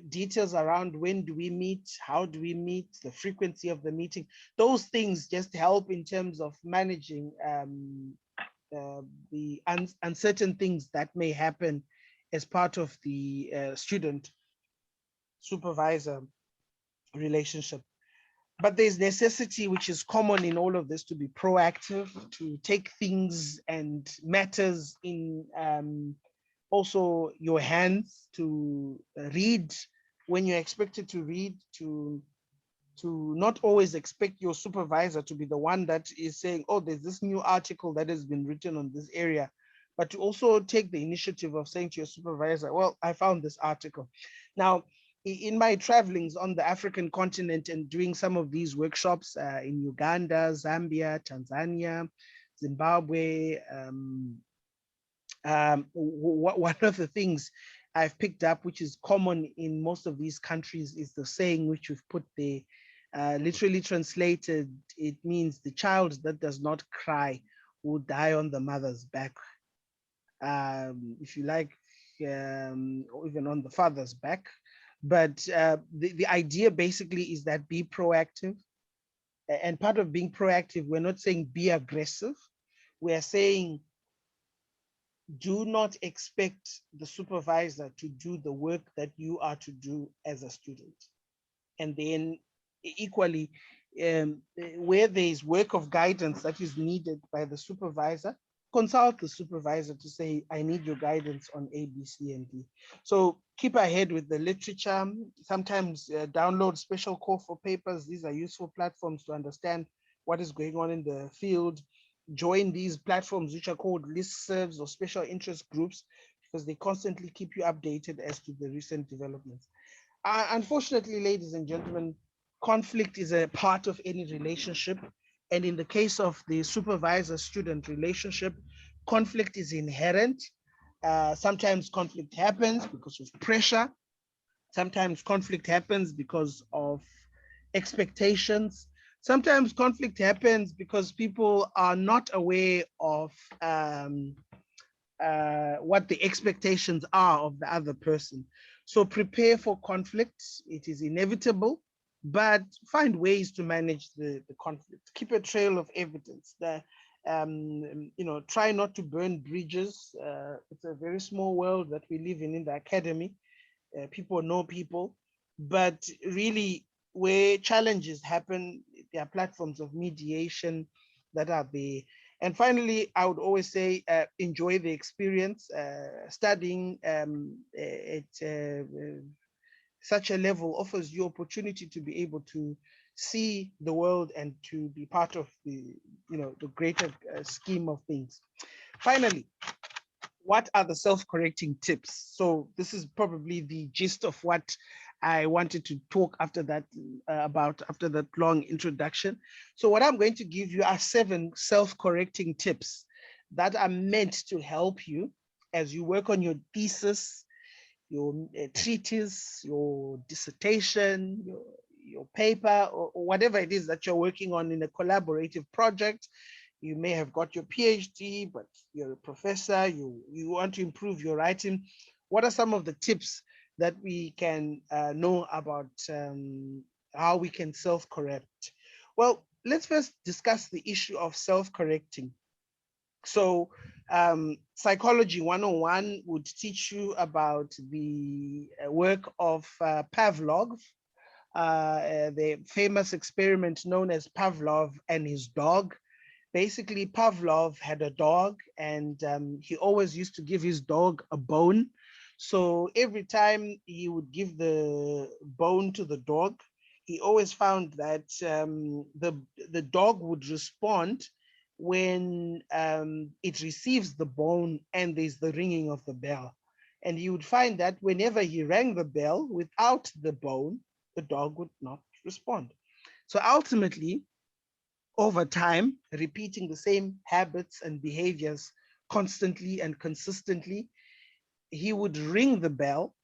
Details around when do we meet, how do we meet, the frequency of the meeting. Those things just help in terms of managing the uncertain things that may happen as part of the student supervisor relationship. But there's necessity, which is common in all of this, to be proactive, to take things and matters in also your hands, to read when you're expected to read, to not always expect your supervisor to be the one that is saying, oh, there's this new article that has been written on this area, but to also take the initiative of saying to your supervisor, well, I found this article. Now, in my travelings on the African continent and doing some of these workshops in Uganda, Zambia, Tanzania, Zimbabwe, one of the things I've picked up, which is common in most of these countries, is the saying which we've put there. Literally translated, it means the child that does not cry will die on the mother's back. If you like, or even on the father's back. But the idea basically is that be proactive. And part of being proactive, we're not saying be aggressive. We're saying do not expect the supervisor to do the work that you are to do as a student. And then equally, where there is work of guidance that is needed by the supervisor, consult the supervisor to say, I need your guidance on A, B, C, and D. So keep ahead with the literature. Sometimes download special call for papers. These are useful platforms to understand what is going on in the field. Join these platforms, which are called listservs or special interest groups, because they constantly keep you updated as to the recent developments. Unfortunately, ladies and gentlemen, conflict is a part of any relationship. And in the case of the supervisor-student relationship, conflict is inherent. Sometimes conflict happens because of pressure. Sometimes conflict happens because of expectations. Sometimes conflict happens because people are not aware of what the expectations are of the other person. So prepare for conflict. It is inevitable, but find ways to manage the conflict. Keep a trail of evidence. Try not to burn bridges. It's a very small world that we live in the academy. People know people, but really where challenges happen, there are platforms of mediation that are there. And finally, I would always say, enjoy the experience. Studying at such a level offers you opportunity to be able to see the world and to be part of the greater scheme of things. Finally, what are the self-correcting tips? So this is probably the gist of what I wanted to talk after that after that long introduction. So what I'm going to give you are 7 self-correcting tips that are meant to help you as you work on your thesis, your treatise, your dissertation, your paper, or whatever it is that you're working on in a collaborative project. You may have got your PhD, but you're a professor, you want to improve your writing. What are some of the tips that we can know about how we can self-correct? Well, let's first discuss the issue of self-correcting. So Psychology 101 would teach you about the work of Pavlov, the famous experiment known as Pavlov and his dog. Basically, Pavlov had a dog, and he always used to give his dog a bone. So every time he would give the bone to the dog, he always found that the dog would respond when it receives the bone and there's the ringing of the bell. And you would find that whenever he rang the bell without the bone, the dog would not respond. So ultimately, over time, repeating the same habits and behaviors constantly and consistently, he would ring the bell,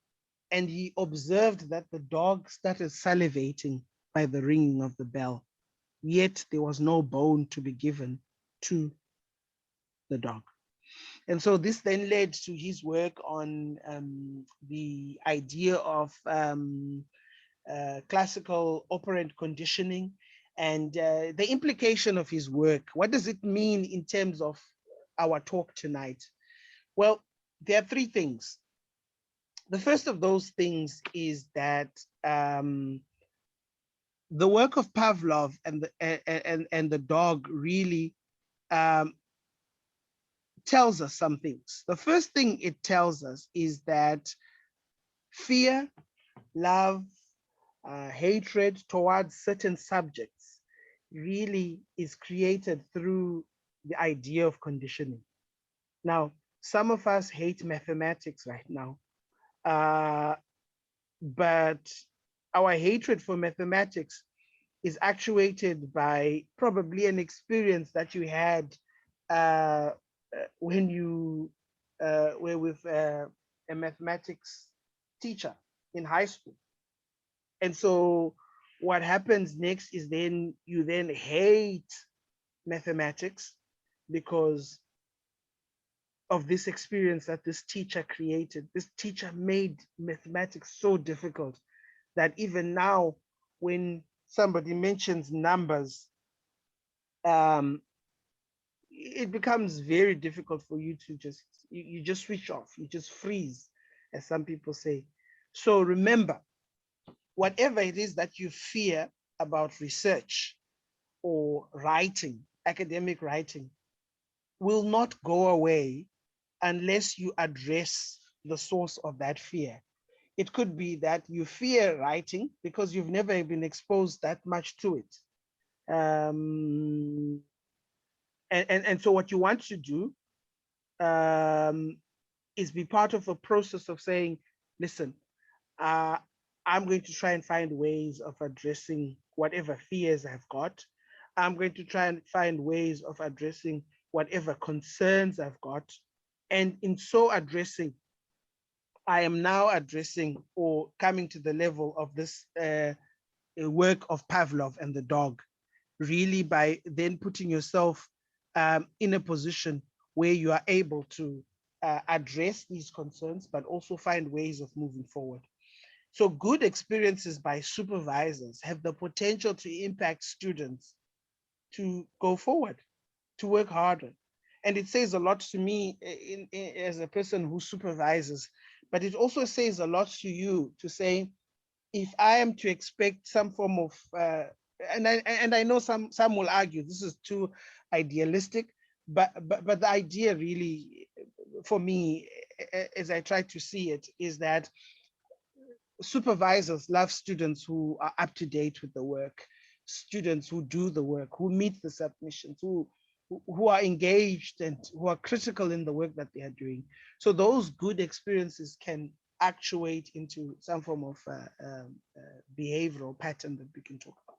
and he observed that the dog started salivating by the ringing of the bell, yet there was no bone to be given. to the dog. And so this then led to his work on the idea of classical operant conditioning and the implication of his work. What does it mean in terms of our talk tonight? Well, there are three things. The first of those things is that the work of Pavlov and the dog really tells us some things. The first thing it tells us is that fear, love, hatred towards certain subjects really is created through the idea of conditioning. Now, some of us hate mathematics right now, but our hatred for mathematics is actuated by probably an experience that you had when you were with a mathematics teacher in high school. And so what happens next is then you then hate mathematics because of this experience that this teacher created. This teacher made mathematics so difficult that even now, when somebody mentions numbers, it becomes very difficult for you to you just switch off, you just freeze, as some people say. So remember, whatever it is that you fear about research or writing, academic writing, will not go away unless you address the source of that fear. It could be that you fear writing because you've never been exposed that much to it. And so what you want to do is be part of a process of saying, listen, I'm going to try and find ways of addressing whatever fears I've got. I'm going to try and find ways of addressing whatever concerns I've got. And in so addressing, I am now addressing or coming to the level of this work of Pavlov and the dog, really by then putting yourself in a position where you are able to address these concerns, but also find ways of moving forward. So good experiences by supervisors have the potential to impact students to go forward, to work harder. And it says a lot to me as a person who supervises, but it also says a lot to you to say, if I am to expect some form of, and I know some will argue this is too idealistic, but the idea really, for me, as I try to see it, is that supervisors love students who are up to date with the work, students who do the work, who meet the submissions, who are engaged and who are critical in the work that they are doing. So those good experiences can actuate into some form of behavioral pattern that we can talk about.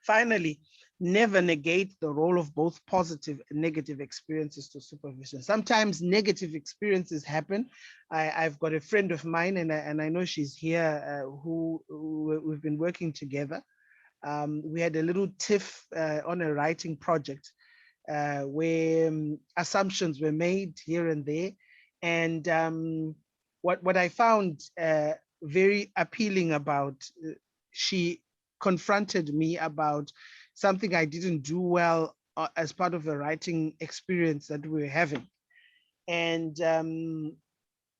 Finally, never negate the role of both positive and negative experiences to supervision. Sometimes negative experiences happen. I've got a friend of mine, and I know she's here, who we've been working together. We had a little tiff on a writing project where assumptions were made here and there. And what I found very appealing about, she confronted me about something I didn't do well as part of a writing experience that we were having. And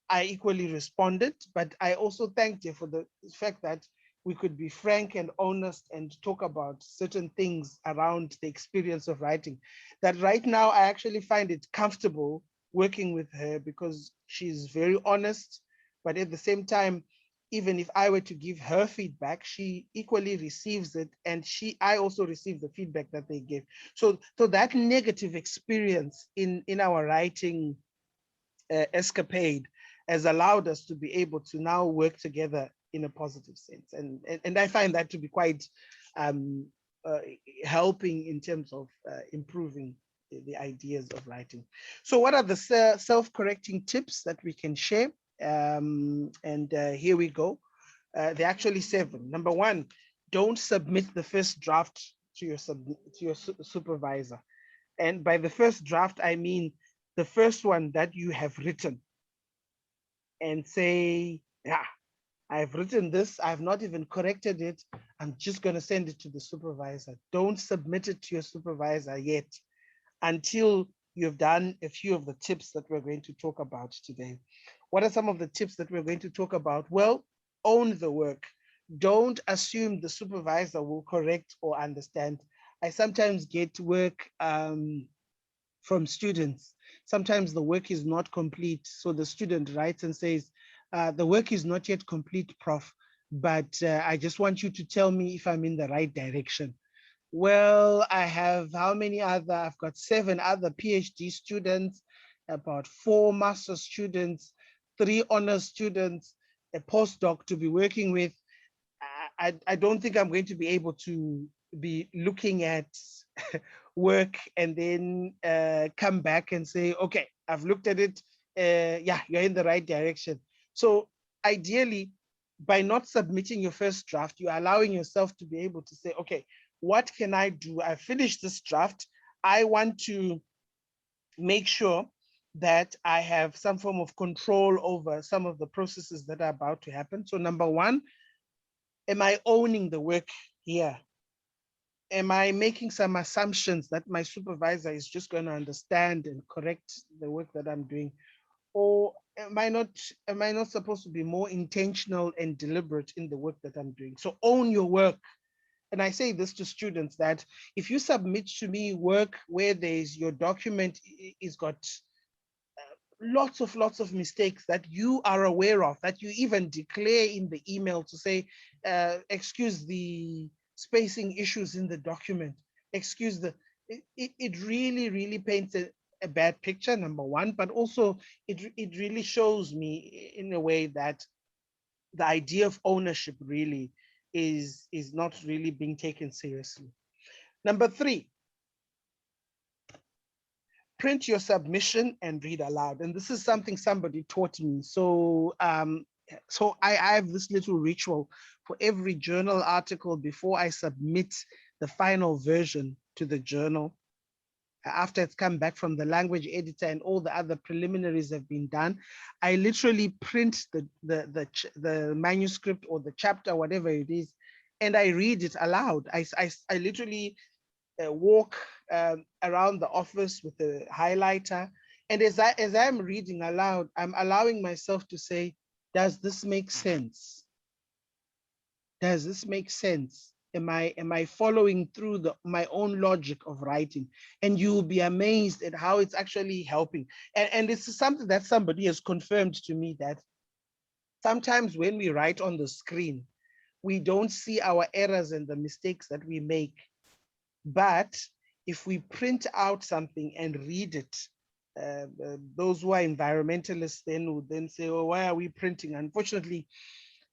I equally responded, but I also thanked her for the fact that we could be frank and honest and talk about certain things around the experience of writing. That right now, I actually find it comfortable working with her because she's very honest, but at the same time, even if I were to give her feedback, she equally receives it, and I also receive the feedback that they give. So that negative experience in our writing escapade has allowed us to be able to now work together in a positive sense. And I find that to be quite helping in terms of improving the ideas of writing. So what are the self-correcting tips that we can share? Here we go. There are actually 7. Number 1, don't submit the first draft to your supervisor. And by the first draft, I mean the first one that you have written, and say, yeah, I've written this, I've not even corrected it. I'm just going to send it to the supervisor. Don't submit it to your supervisor yet until you've done a few of the tips that we're going to talk about today. What are some of the tips that we're going to talk about? Well, own the work. Don't assume the supervisor will correct or understand. I sometimes get work from students. Sometimes the work is not complete. So the student writes and says, the work is not yet complete, Prof, but I just want you to tell me if I'm in the right direction. Well, I have how many other, I've got 7 other PhD students, about 4 master students, 3 honors students, a postdoc to be working with. I don't think I'm going to be able to be looking at work and then come back and say, okay, I've looked at it. Yeah, you're in the right direction. So ideally, by not submitting your first draft, you're allowing yourself to be able to say, okay, what can I do? I finished this draft. I want to make sure that I have some form of control over some of the processes that are about to happen. So number one, am I owning the work here? Am I making some assumptions that my supervisor is just going to understand and correct the work that I'm doing? Or am I not supposed to be more intentional and deliberate in the work that I'm doing? So own your work. And I say this to students, that if you submit to me work where there's your document is got lots of mistakes that you are aware of, that you even declare in the email to say, excuse the spacing issues in the document, excuse the, it really paints a bad picture, number one, but also it really shows me in a way that the idea of ownership really is not really being taken seriously. Number three, print your submission and read aloud. And this is something somebody taught me. So I have this little ritual for every journal article before I submit the final version to the journal. After it's come back from the language editor and all the other preliminaries have been done, I literally print the manuscript or the chapter, whatever it is, and I read it aloud. I literally walk around the office with a highlighter. And as I'm reading aloud, I'm allowing myself to say, does this make sense? Does this make sense? Am I following through my own logic of writing? And you'll be amazed at how it's actually helping. And this is something that somebody has confirmed to me, that sometimes when we write on the screen, we don't see our errors and the mistakes that we make. But if we print out something and read it, those who are environmentalists then would then say, oh, why are we printing? Unfortunately,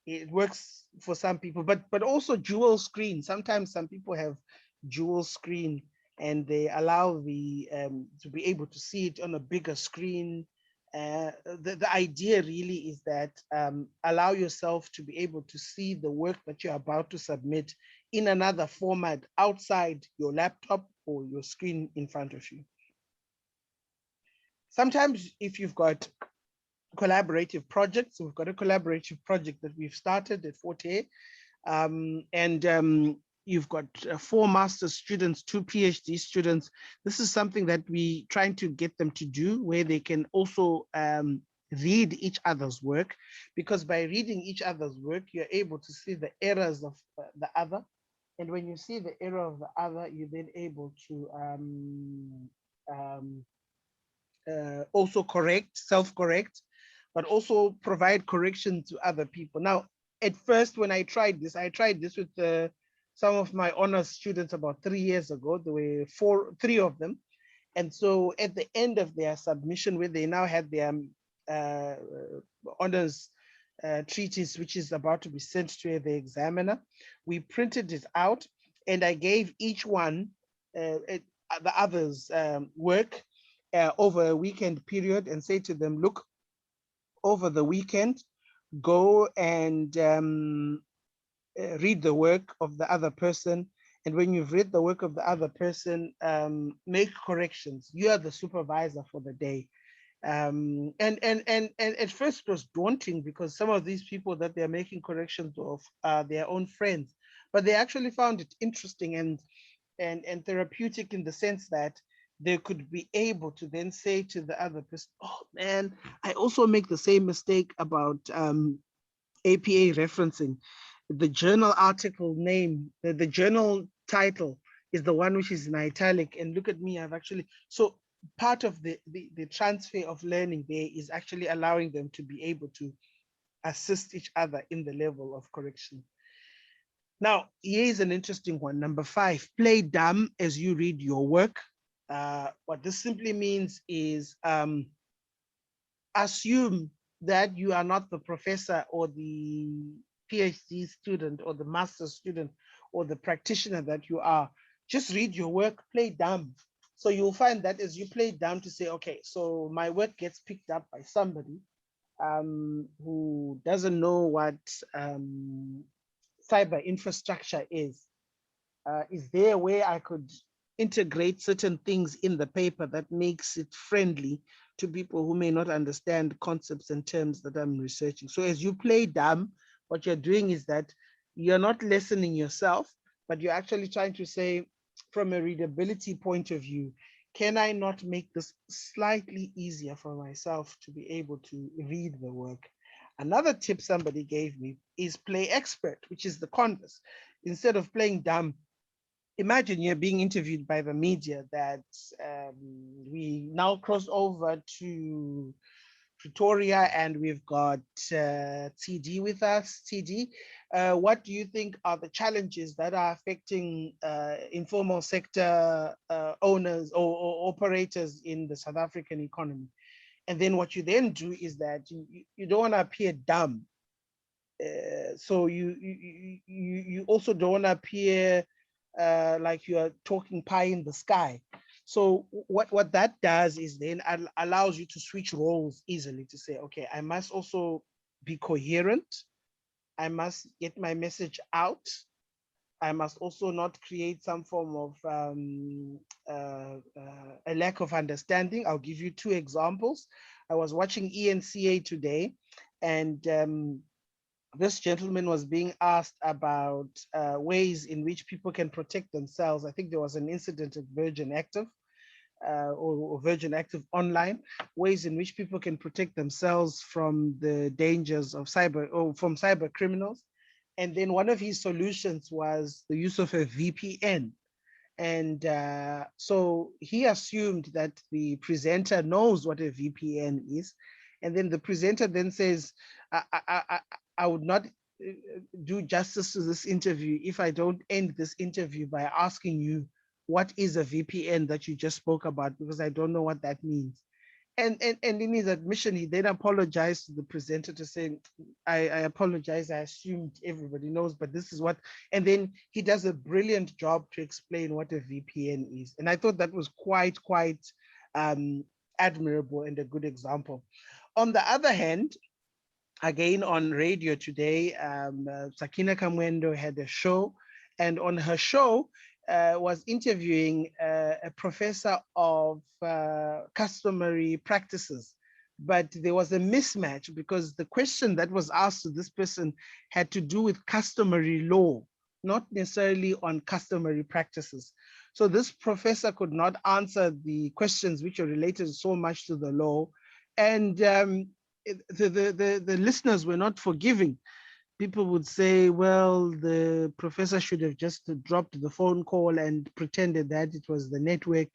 it works for some people, but also dual screen. Sometimes some people have dual screen and they allow the to be able to see it on a bigger screen. The idea really is that allow yourself to be able to see the work that you're about to submit in another format outside your laptop or your screen in front of you. Sometimes if you've got collaborative projects, we've got a collaborative project that we've started at Forte, and you've got 4 master's students, 2 PhD students. This is something that we trying to get them to do, where they can also read each other's work, because by reading each other's work, you're able to see the errors of the other. And when you see the error of the other, you're then able to also correct, self-correct, but also provide correction to other people. Now, at first, when I tried this with some of my honors students about 3 years ago. There were 3 of them. And so at the end of their submission, where they now had their honors treatise, which is about to be sent to the examiner, we printed it out, and I gave each one the others work over a weekend period, and say to them, look, over the weekend, go and read the work of the other person And when you've read the work of the other person, make corrections. You are the supervisor for the day. And at first it was daunting because some of these people that they're making corrections of are their own friends, but they actually found it interesting and therapeutic in the sense that they could be able to then say to the other person, oh man, I also make the same mistake about APA referencing. The journal article name, the journal title is the one which is in italic. And look at me, I've actually, so part of the transfer of learning there is actually allowing them to be able to assist each other in the level of correction. Now, here's an interesting one. Number 5, play dumb as you read your work. What this simply means is assume that you are not the professor or the PhD student or the master's student or the practitioner that you are. Just read your work, play dumb. So you'll find that as you play dumb to say, okay, so my work gets picked up by somebody who doesn't know what cyber infrastructure is there a way I could integrate certain things in the paper that makes it friendly to people who may not understand concepts and terms that I'm researching? So as you play dumb, what you're doing is that you're not lessening yourself, but you're actually trying to say, from a readability point of view, can I not make this slightly easier for myself to be able to read the work? Another tip somebody gave me is play expert, which is the converse. Instead of playing dumb, imagine you're being interviewed by the media that we now cross over to Pretoria and we've got TD with us. TD, what do you think are the challenges that are affecting informal sector owners or operators in the South African economy? And then what you then do is that you don't want to appear dumb. So you also don't want to appear like you are talking pie in the sky. So what that does is then allows you to switch roles easily to say, okay, I must also be coherent. I must get my message out. I must also not create some form of a lack of understanding. I'll give you 2 examples. I was watching ENCA today, and this gentleman was being asked about ways in which people can protect themselves. I think there was an incident at Virgin Active or Virgin Active Online, ways in which people can protect themselves from the dangers of cyber or from cyber criminals. And then one of his solutions was the use of a VPN. And so he assumed that the presenter knows what a VPN is. And then the presenter then says, I would not do justice to this interview if I don't end this interview by asking you, what is a VPN that you just spoke about? Because I don't know what that means. And in his admission, he then apologized to the presenter to say, I apologize, I assumed everybody knows, but this is what, and then he does a brilliant job to explain what a VPN is. And I thought that was quite admirable and a good example. On the other hand, again on radio today, Sakina Kamwendo had a show, and on her show, was interviewing a professor of customary practices. But there was a mismatch because the question that was asked to this person had to do with customary law, not necessarily on customary practices. So this professor could not answer the questions which are related so much to the law. And the listeners were not forgiving. People would say, well, the professor should have just dropped the phone call and pretended that it was the network.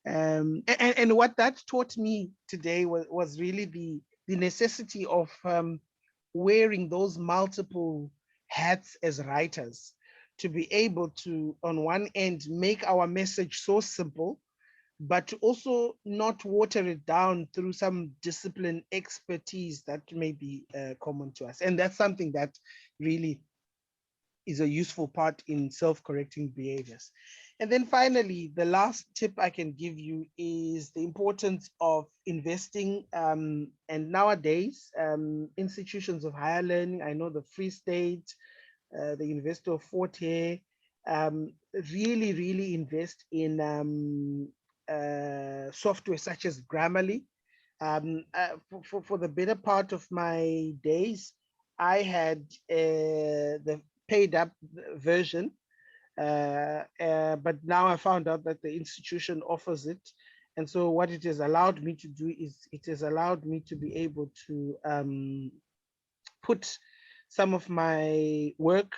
And what that taught me today was really the necessity of wearing those multiple hats as writers to be able to, on one end, make our message so simple, but to also not water it down through some discipline expertise that may be common to us. And that's something that really is a useful part in self-correcting behaviors. And then finally, the last tip I can give you is the importance of investing. And nowadays, institutions of higher learning, I know the Free State, the University of Fort Hare, really invest in software such as Grammarly. For the better part of my days, I had the paid up version, but now I found out that the institution offers it. And so what it has allowed me to do is it has allowed me to be able to put some of my work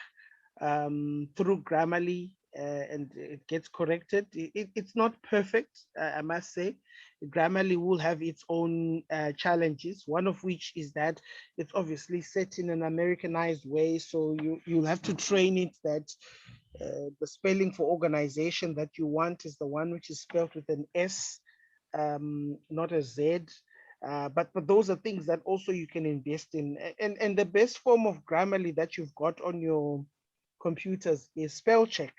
through Grammarly, and it gets corrected. It's not perfect, I must say. Grammarly will have its own challenges, one of which is that it's obviously set in an Americanized way. So you'll have to train it that the spelling for organization that you want is the one which is spelled with an S, not a Z. But those are things that also you can invest in. And the best form of Grammarly that you've got on your computers is spell check.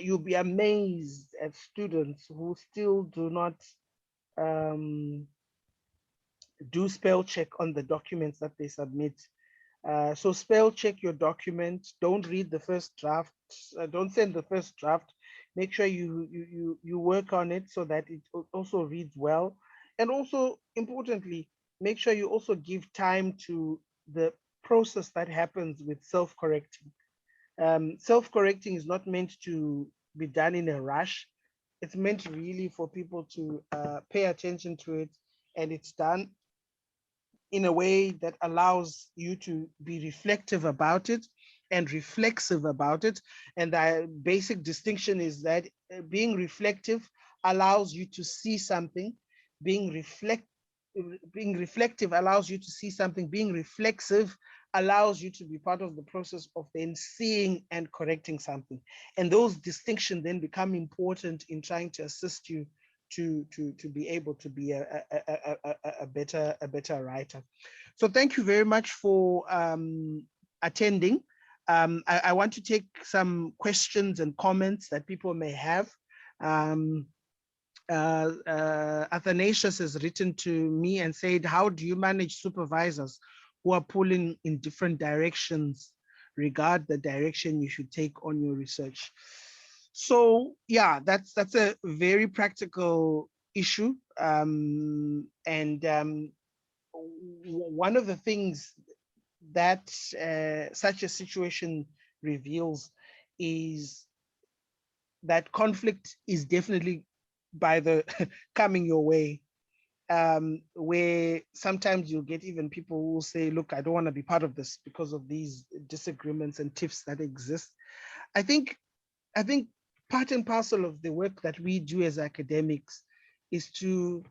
You'll be amazed at students who still do not do spell check on the documents that they submit. So spell check your document. Don't read the first draft. Don't send the first draft. Make sure you work on it so that it also reads well. And also importantly, make sure you also give time to the process that happens with self-correcting. Self-correcting is not meant to be done in a rush. It's meant really for people to pay attention to it, and it's done in a way that allows you to be reflective about it and reflexive about it. And the basic distinction is that being reflective allows you to see something, being reflective allows you to see something, being reflexive allows you to be part of the process of then seeing and correcting something. And those distinctions then become important in trying to assist you to be able to be a better writer. So thank you very much for attending. I want to take some questions and comments that people may have. Athanasius has written to me and said, how do you manage supervisors who are pulling in different directions regard the direction you should take on your research? So yeah, that's a very practical issue. And one of the things that such a situation reveals is that conflict is definitely by the coming your way, where sometimes you'll get even people who will say, look, I don't want to be part of this because of these disagreements and tiffs that exist. I think part and parcel of the work that we do as academics is to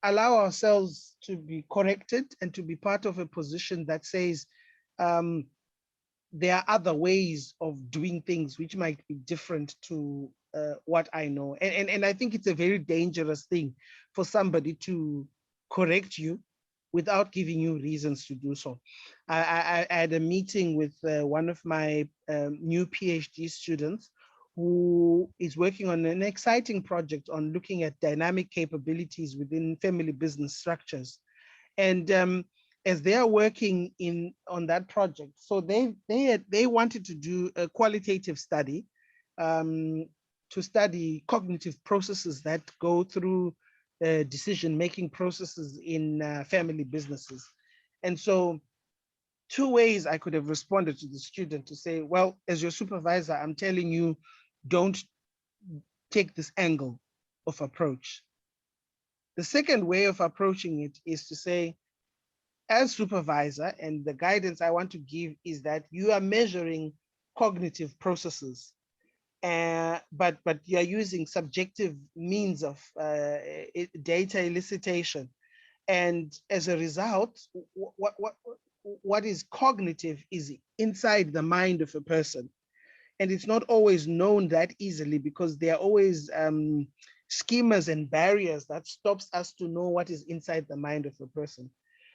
allow ourselves to be corrected and to be part of a position that says there are other ways of doing things which might be different to what I know. And I think it's a very dangerous thing for somebody to correct you without giving you reasons to do so. I had a meeting with one of my new PhD students who is working on an exciting project on looking at dynamic capabilities within family business structures. And as they are working on that project, so they wanted to do a qualitative study to study cognitive processes that go through decision-making processes in family businesses. And so 2 ways I could have responded to the student to say, well, as your supervisor, I'm telling you, don't take this angle of approach. The second way of approaching it is to say, as supervisor, and the guidance I want to give is that you are measuring cognitive processes, but you are using subjective means of data elicitation. And as a result, what is cognitive is inside the mind of a person. And it's not always known that easily because there are always schemas and barriers that stops us to know what is inside the mind of a person.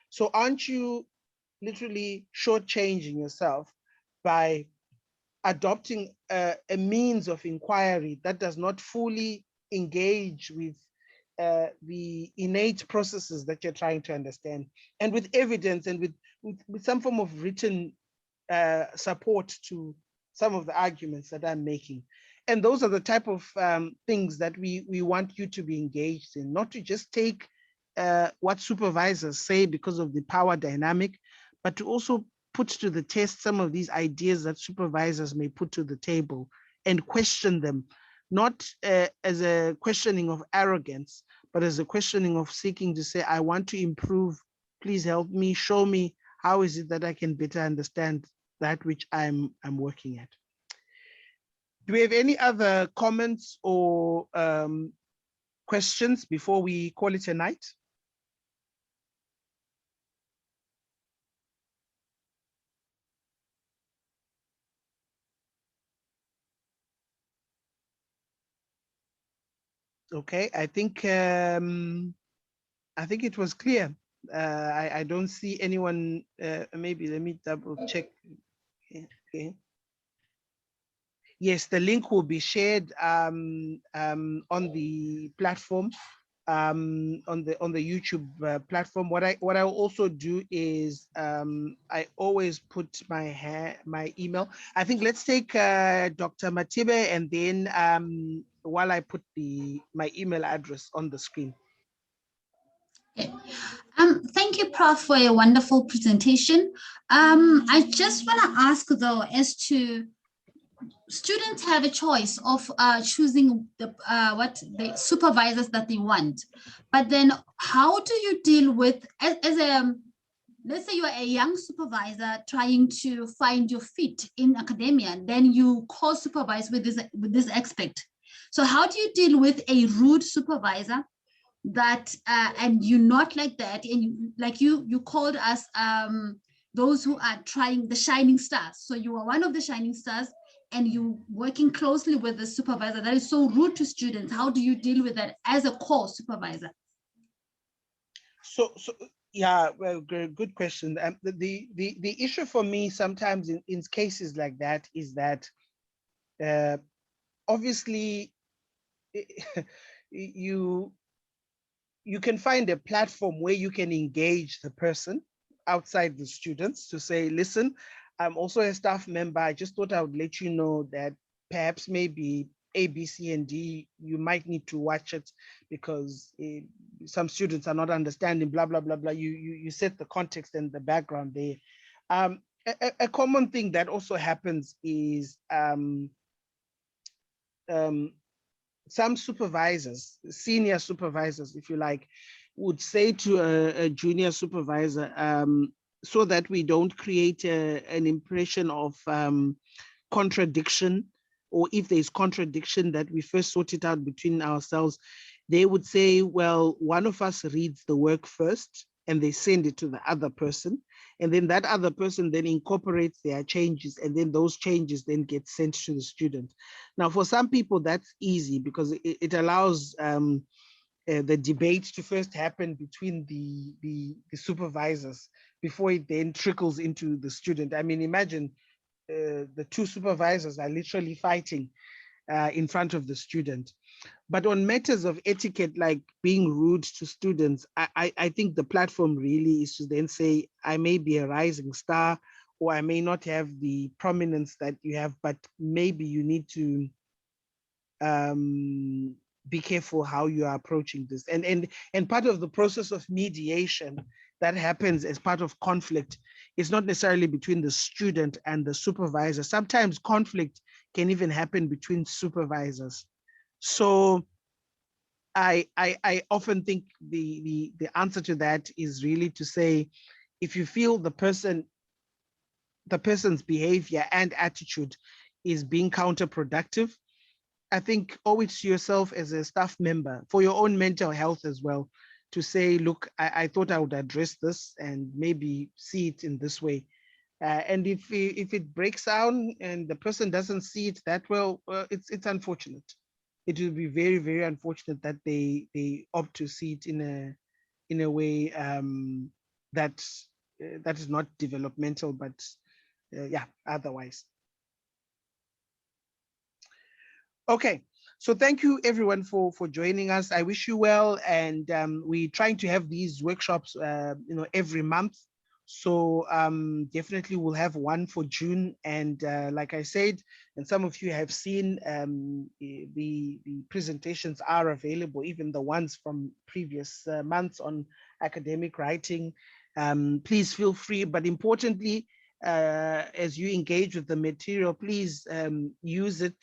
So aren't you literally shortchanging yourself by adopting a means of inquiry that does not fully engage with the innate processes that you're trying to understand, and with evidence and with some form of written support to some of the arguments that I'm making. And those are the type of things that we want you to be engaged in, not to just take what supervisors say because of the power dynamic, but to also put to the test some of these ideas that supervisors may put to the table and question them, not as a questioning of arrogance, but as a questioning of seeking to say, I want to improve, please help me, show me, how is it that I can better understand that which I'm working at. Do we have any other comments or questions before we call it a night? Okay, I think it was clear. I don't see anyone. Maybe let me double check. Okay. Yes, the link will be shared on the platform, on the YouTube platform. What I will also do is I always put my email. I think let's take Dr. Matibe, and then while I put my email address on the screen. Okay. Thank you, Prof, for a wonderful presentation. I just want to ask, though, as to students have a choice of choosing the supervisors that they want, but then how do you deal with, as a, let's say you are a young supervisor trying to find your feet in academia, then you co-supervise with this aspect. So how do you deal with a rude supervisor that and you're not like that, and you called us those who are trying the shining stars, so you are one of the shining stars and you working closely with the supervisor that is so rude to students? How do you deal with that as a core supervisor? So yeah, well, good question. The issue for me sometimes in cases like that is that obviously you can find a platform where you can engage the person outside the students to say, listen, I'm also a staff member. I just thought I would let you know that perhaps maybe A, B, C, and D, you might need to watch it because some students are not understanding, blah, blah, blah, blah. You set the context and the background there. A common thing that also happens is some supervisors, senior supervisors, if you like, would say to a junior supervisor, so that we don't create an impression of contradiction, or if there's contradiction, that we first sort it out between ourselves. They would say, well, one of us reads the work first and they send it to the other person. And then that other person then incorporates their changes, and then those changes then get sent to the student. Now, for some people, that's easy because it allows the debate to first happen between the supervisors before it then trickles into the student. I mean, imagine the two supervisors are literally fighting in front of the student. But on matters of etiquette, like being rude to students, I think the platform really is to then say, I may be a rising star, or I may not have the prominence that you have, but maybe you need to be careful how you are approaching this. And part of the process of mediation that happens as part of conflict is not necessarily between the student and the supervisor. Sometimes conflict can even happen between supervisors. So I often think the answer to that is really to say, if you feel the person's behavior and attitude is being counterproductive, I think owe it to yourself as a staff member, for your own mental health as well, to say, look, I thought I would address this and maybe see it in this way. And if it breaks down and the person doesn't see it that well, it's unfortunate. It will be very, very unfortunate that they opt to see it in a way that is not developmental, but yeah, otherwise. Okay, so thank you everyone for joining us. I wish you well, and we're trying to have these workshops every month So definitely we'll have one for June. And like I said, and some of you have seen, the presentations are available, even the ones from previous months on academic writing. Please feel free, but importantly, as you engage with the material, please use it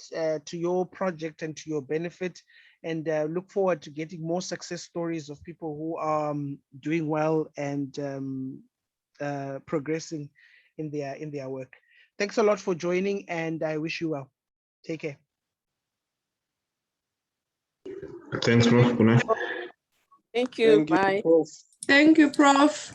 to your project and to your benefit, and look forward to getting more success stories of people who are doing well and progressing in their work. Thanks a lot for joining, and I wish you well. Take care. Thanks, Prof. Good night. Thank you. Bye. Thank you, Prof.